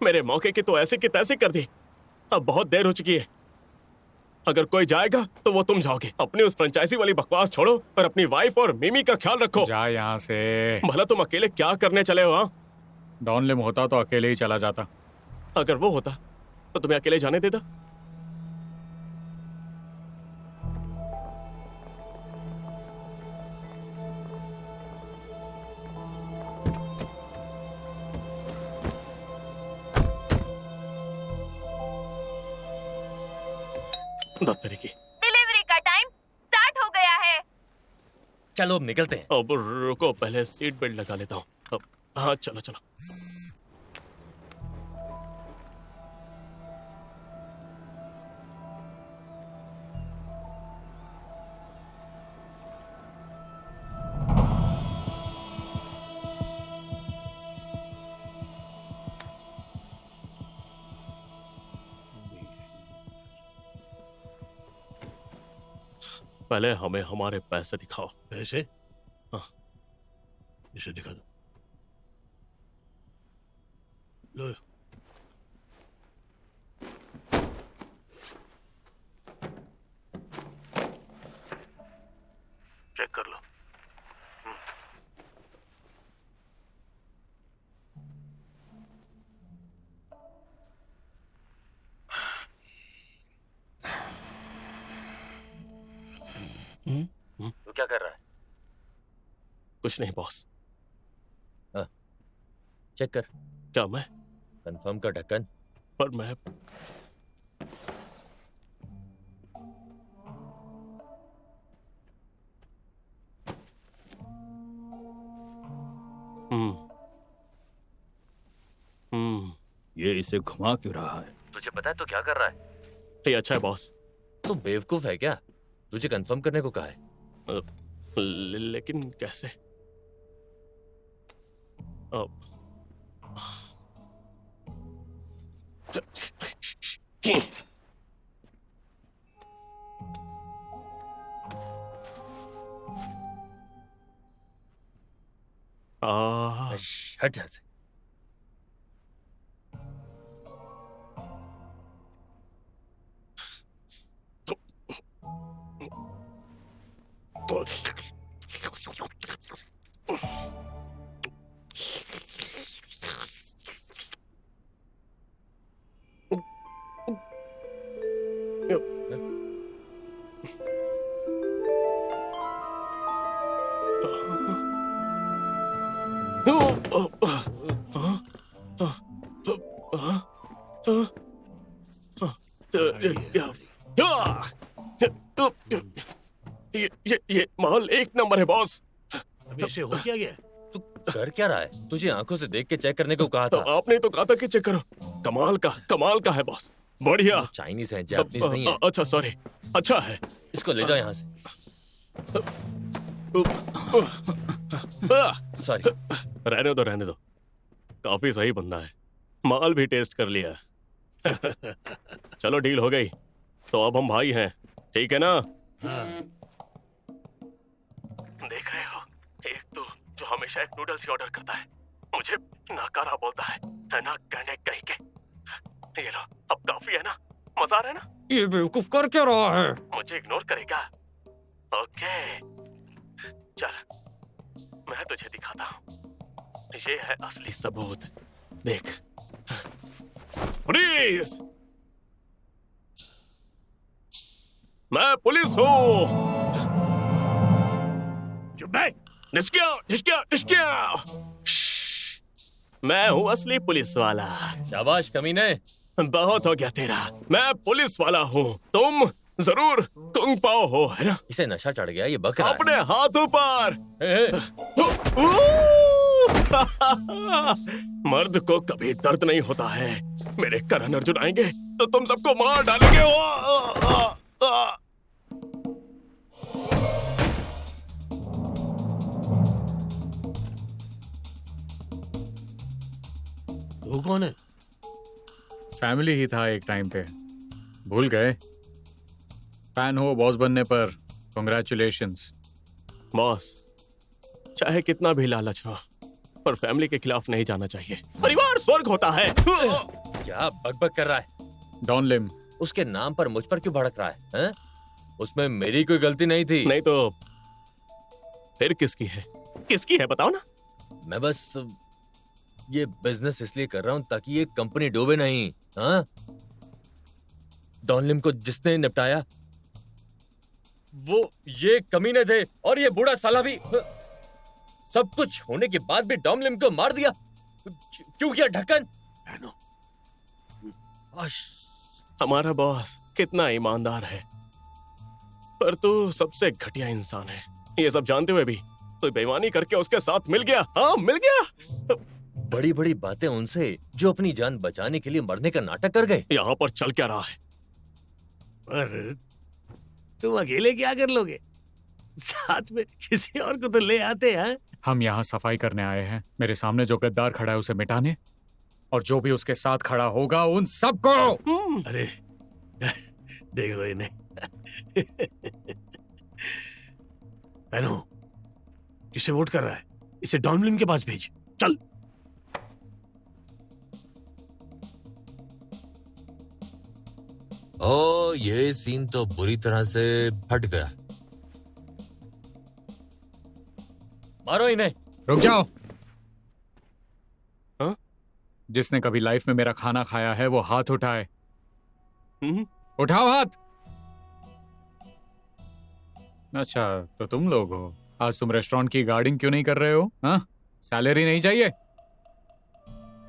मेरे मौके की तो ऐसे की तैसे कर दी। अब बहुत देर हो चुकी है। अगर कोई जाएगा तो वो तुम जाओगे। अपनी उस फ्रेंचाइजी वाली बकवास छोड़ो और अपनी वाइफ और मिमी का ख्याल रखो। जा यहाँ से। भला तुम अकेले क्या करने चले हो? हाँ, डॉन लिम होता तो अकेले ही चला जाता। अगर वो होता तो तुम्हें अकेले जाने देता? दफ्तरी की डिलीवरी का टाइम स्टार्ट हो गया है। चलो अब निकलते हैं। अब रुको, पहले सीट बेल्ट लगा लेता हूँ। अब हाँ, चलो चलो। पहले हमें हमारे पैसे दिखाओ। पैसे? हाँ। इसे दिखा दो। लो। चेक कर लो। तू क्या कर रहा है? कुछ नहीं बॉस। चेक कर। क्या मैं? कंफर्म का ढक्कन। पर मैं ये इसे घुमा क्यों रहा है? तुझे पता है तो क्या कर रहा है? ये अच्छा है बॉस, तू बेवकूफ है क्या? तुझे कंफर्म करने को कहा है। लेकिन कैसे? अब हट यहाँ से। ये माल एक नंबर है बॉस। अभी इसे हो क्या गया? तू कर क्या रहा है? तुझे आंखों से देख के चेक करने को कहा तो था। आपने तो कहा था कि चेक करो। कमाल का है बॉस, बढ़िया। चाइनीज है, जापानीज नहीं है। अच्छा सॉरी, अच्छा है। इसको ले जाओ यहाँ से। सॉरी। रहने दो, काफी सही बंदा है, माल भी टेस्ट कर लिया। चलो डील हो गई, तो अब हम भाई हैं, ठीक है ना? देख रहे हो, एक तो जो हमेशा एक नूडल्स ही ऑर्डर करता है, मुझे नाकारा बोलता है ना, कहने कहीं के। ये लो, अब काफी है ना, मजा आ रहा है ना? ये बेवकूफ कर क्या रहा है? मुझे इग्नोर करेगा? ओके, चल मैं तुझे दिखाता हूँ, ये है असली सबूत। देख, पुलिस, मैं पुलिस हूँ। चुप रह, निष्क्रिय। मैं हूँ असली पुलिस वाला। शाबाश कमीने। बहुत हो गया तेरा, मैं पुलिस वाला हूँ, तुम जरूर कुंग पाओ हो, है ना? इसे नशा चढ़ गया, ये बक रहा है। अपने हाथों पर। मर्द को कभी दर्द नहीं होता है। मेरे करण अर्जुन आएंगे तो तुम सबको मार डालेंगे। तू कौन है? फैमिली ही था एक टाइम पे, भूल गए? फैन हो बॉस बनने पर कॉन्ग्रेचुलेशंस। बॉस, चाहे कितना भी लालच हो, पर फैमिली के खिलाफ नहीं जाना चाहिए। परिवार स्वर्ग होता है। क्या बकबक कर रहा है? डॉन लिम। उसके नाम पर मुझ पर क्यों भड़क रहा है, हैं? उसमें मेरी कोई गलती नहीं थी। नहीं तो फिर किसकी है? किसकी है बताओ ना। मैं बस ये बिजनेस इसलिए कर रहा हूं ताकि ये कंपनी डूबे नहीं। हाँ, डॉन लिम को जिसने निपटाया वो ये कमीने थे, और ये बूढ़ा साला भी। सब कुछ होने के बाद भी डॉन लिम को मार दिया। क्यों किया ढक्कन? हमारा बॉस कितना ईमानदार है, पर तू सबसे घटिया इंसान है। ये सब जानते हुए भी तो बेईमानी करके उसके साथ मिल गया। हाँ, मिल गया। बड़ी बड़ी बातें उनसे जो अपनी जान बचाने के लिए मरने का नाटक कर गए। यहाँ पर चल क्या रहा है? पर तुम अकेले क्या कर लोगे? साथ में किसी और को तो ले आते हैं। हम यहाँ सफाई करने आए हैं। मेरे सामने जो गद्दार खड़ा है उसे मिटाने, और जो भी उसके साथ खड़ा होगा उन सबको। अरे देखो इन्हें। बहनों, किसे वोट कर रहा है? इसे डॉन लिम के पास भेज। चल। ओ, ये सीन तो बुरी तरह से फट गया। मारो इन्हें। रुक जाओ। हाँ? जिसने कभी लाइफ में मेरा खाना खाया है वो हाथ उठाए। हम्म। उठाओ हाथ। अच्छा, तो तुम लोग हो। आज तुम रेस्टोरेंट की गार्डिंग क्यों नहीं कर रहे हो? हाँ, सैलरी नहीं चाहिए?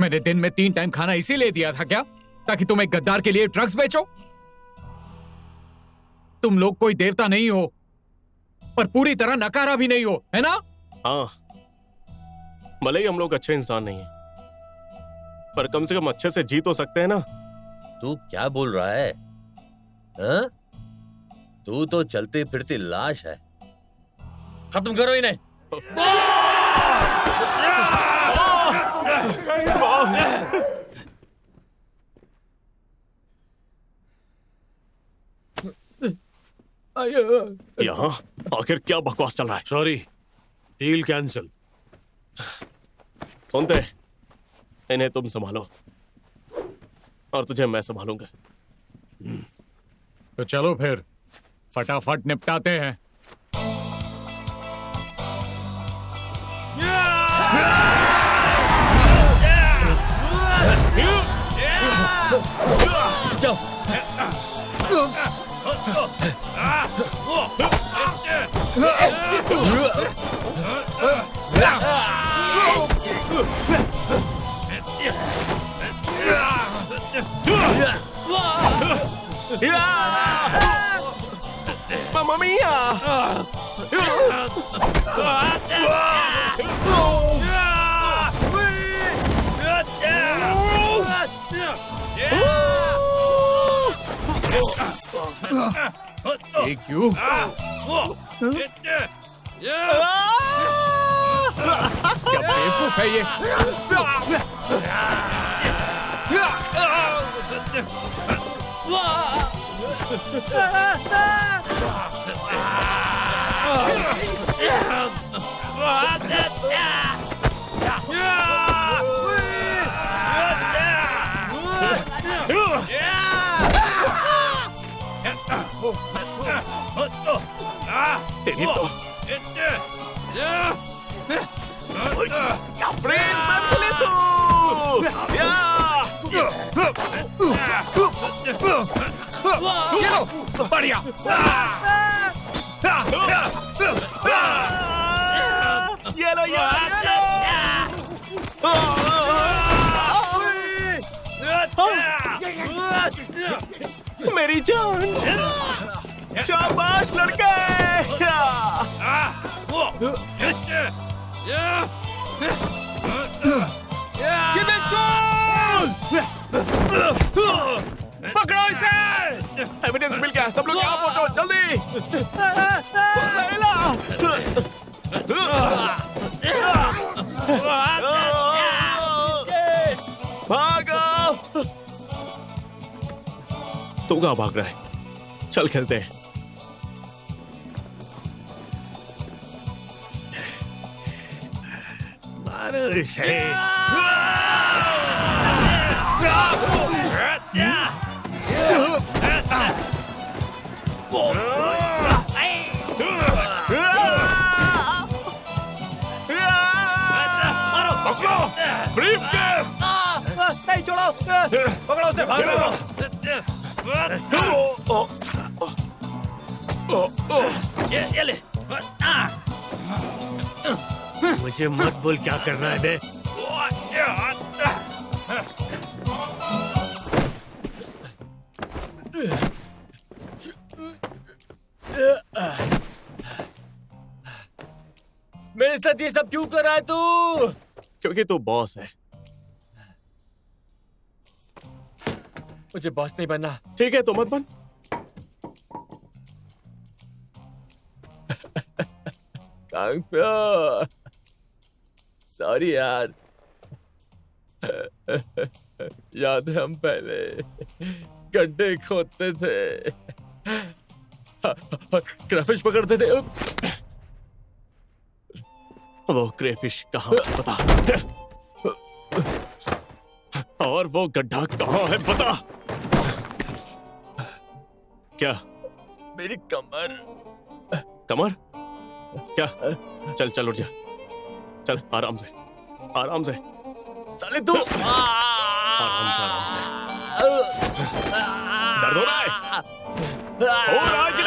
मैंने दिन में 3 टाइम खाना इसीलिए दिया था क्या, ताकि तुम एक गद्दार के लिए ड्रग्स बेचो? तुम लोग कोई देवता नहीं हो, पर पूरी तरह नकारा भी नहीं हो, है ना? हाँ, भले ही हम लोग अच्छे इंसान नहीं हैं, पर कम से कम अच्छे से जी तो सकते हैं ना। तू क्या बोल रहा है? हाँ? तू तो चलती फिरती लाश है। खत्म करो इन्हें। यहाँ आखिर क्या बकवास चल रहा है? Sorry, deal cancel. सुनते, इन्हें तुम संभालो और तुझे मैं संभालूंगा। तो चलो फिर फटाफट निपटाते हैं। जाओ। Mamma mia! एक यू क्या बेवकूफ है ये? तेरी तो प्लीज मैं पुलिस हूँ। ये लो, बढ़िया। ये लो मेरी जान। शाबाश लड़के। पकड़ो इसे। एविडेंस मिल गया, सब लोग यहाँ पहुंचो जल्दी। भागो। तू कहाँ भाग रहा है? चल खेलते हैं। मारो इसे। ब्रीफकेस। नहीं छोड़ो, पकड़ो उसे, भाग रहा ये ले। मुझे मत बोल क्या करना है बे। मेरे साथ ये सब क्यों कर रहा है तू? क्योंकि तू बॉस है। मुझे बॉस नहीं बनना। ठीक है तो मत बन। सॉरी यार। याद है हम पहले गड्ढे खोदते थे, क्राइफिश पकड़ते थे। वो क्रेफिश कहाँ बता, और वो गड्ढा कहाँ है बता। क्या? मेरी कमर। कमर? क्या? चल चल उठ जा, चल आराम से आराम से। साले तू। आराम से आराम से। दर्द हो रहा है? हो रहा है कि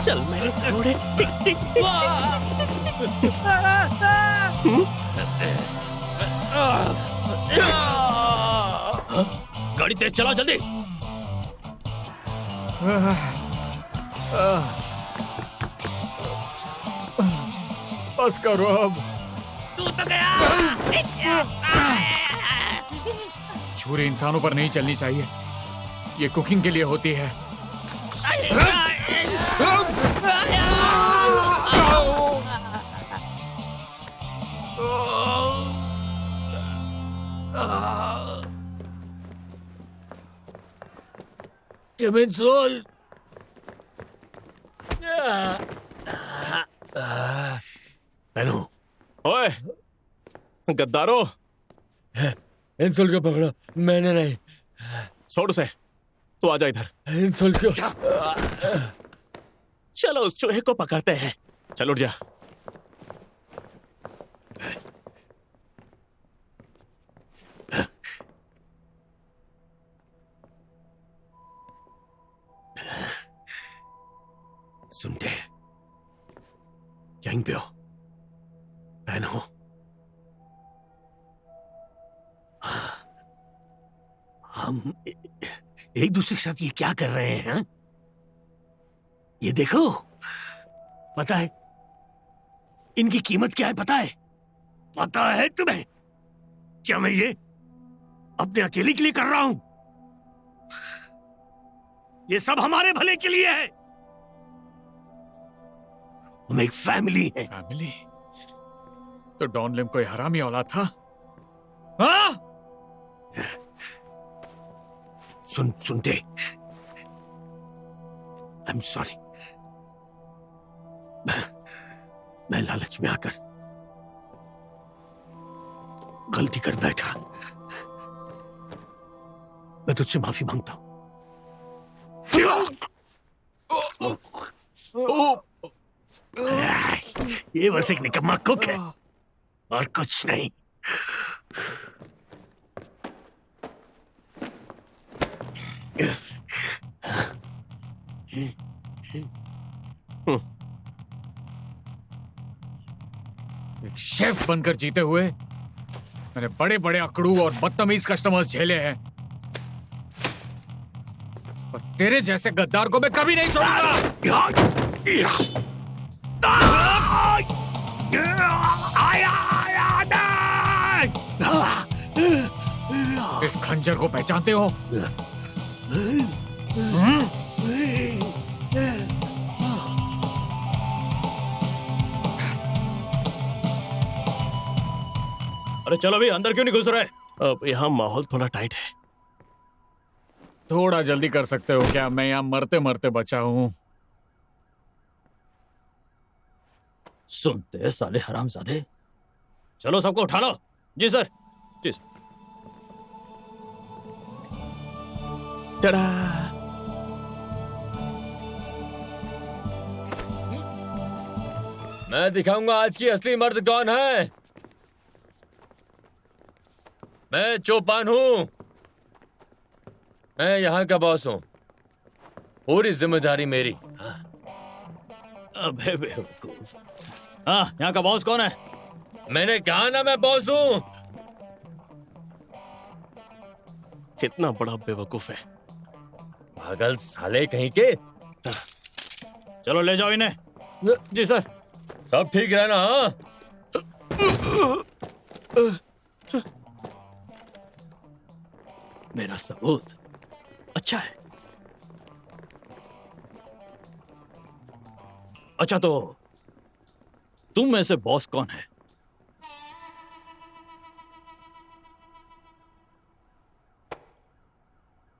चल मेरे घोड़े, टिक टिक टिक। गाड़ी तेज चलाओ जल्दी। बस करो अब। तू तो गया। छुरी इंसानों पर नहीं चलनी चाहिए, ये कुकिंग के लिए होती है। Demon Soul। बहनों, ओए गद्दारो, इंसुल को पकड़ो, मैंने नहीं। छोड़ उसे। तू आजा इधर। इंसुल को। चलो उस चूहे को पकड़ते हैं। चल उठ जा। सुनते यहीं पे हो बहनों। हम एक दूसरे के साथ ये क्या कर रहे हैं? ये देखो, पता है इनकी कीमत क्या है? पता है? पता है तुम्हें? क्या मैं ये अपने अकेले के लिए कर रहा हूं? ये सब हमारे भले के लिए है। हम एक फैमिली है। फैमिली? तो डॉन लिम कोई हरामी औलाद था? हाँ? सुनते आई एम सॉरी। मैं लालच में आकर गलती कर बैठा। मैं तुझसे माफी मांगता हूं। ये बस एक निकम्मा कुक है और कुछ नहीं। एक शेफ बनकर जीते हुए मैंने बड़े बड़े अकड़ू और बदतमीज कस्टमर्स झेले हैं, और तेरे जैसे गद्दार को मैं कभी नहीं छोड़ूंगा। इस खंजर को पहचानते हो? अरे चलो भी, अंदर क्यों नहीं घुस रहे? अब यहाँ माहौल थोड़ा टाइट है। थोड़ा जल्दी कर सकते हो क्या? मैं यहाँ मरते मरते बचा हूँ। सुनते साले हरामजादे। चलो सबको उठा लो। जी सर। जी सर। टड़ा। मैं दिखाऊंगा आज की असली मर्द कौन है। मैं चौपान हूं। मैं यहाँ का बॉस हूं। पूरी जिम्मेदारी मेरी। अबे बेवकूफ। हाँ, यहाँ का बॉस कौन है? मैंने कहा ना मैं बॉस हूं। कितना बड़ा बेवकूफ है। पागल साले कहीं के। चलो ले जाओ इन्हें। जी सर। सब ठीक रहना। हाँ, मेरा सबूत अच्छा है। अच्छा तो तुम में से बॉस कौन है?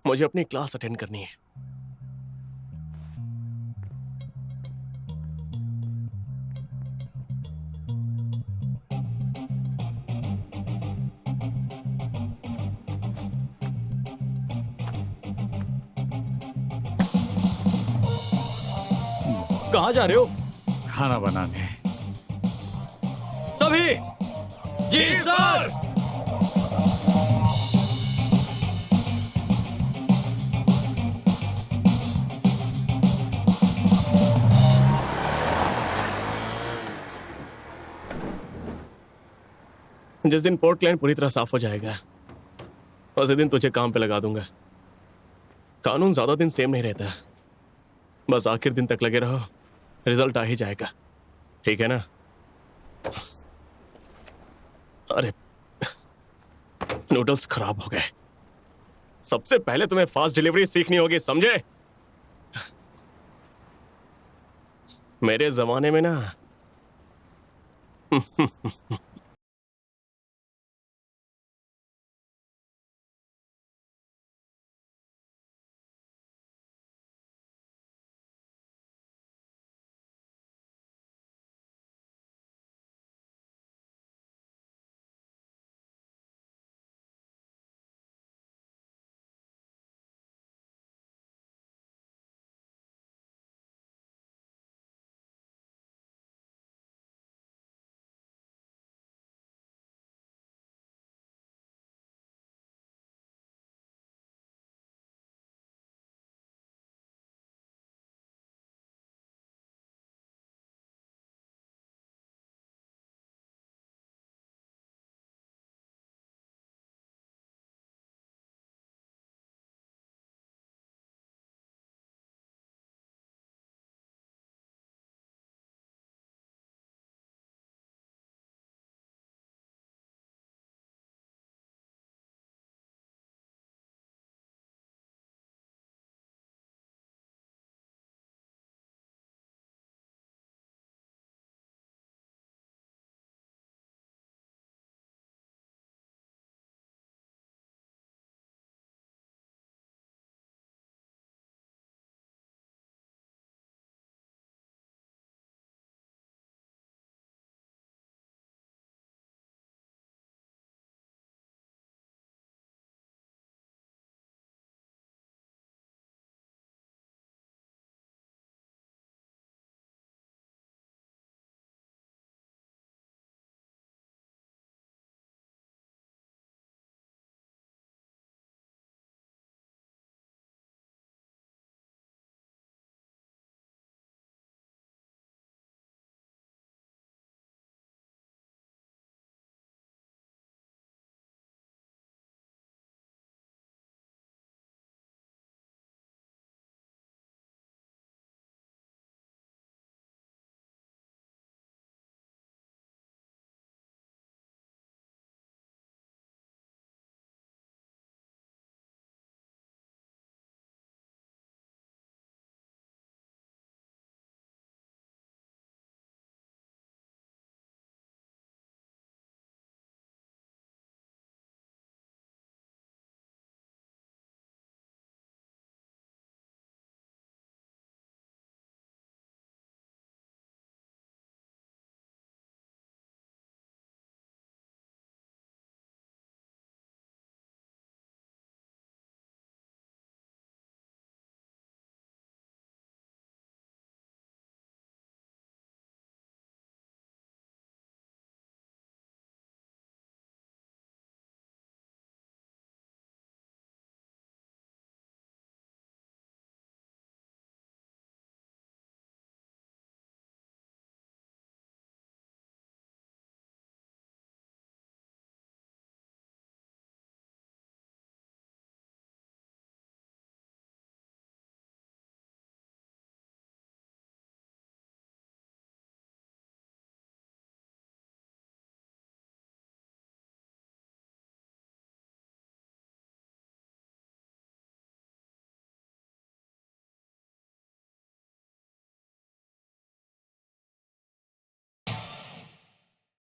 मुझे अपनी क्लास अटेंड करनी है। कहाँ जा रहे हो? खाना बनाने। सभी जी सर। जिस दिन पोर्टलैंड पूरी तरह साफ हो जाएगा उसी दिन तुझे काम पे लगा दूंगा। कानून ज्यादा दिन सेम नहीं रहता, बस आखिर दिन तक लगे रहो, रिजल्ट आ ही जाएगा, ठीक है ना? अरे नूडल्स खराब हो गए। सबसे पहले तुम्हें फास्ट डिलीवरी सीखनी होगी, समझे? मेरे जमाने में ना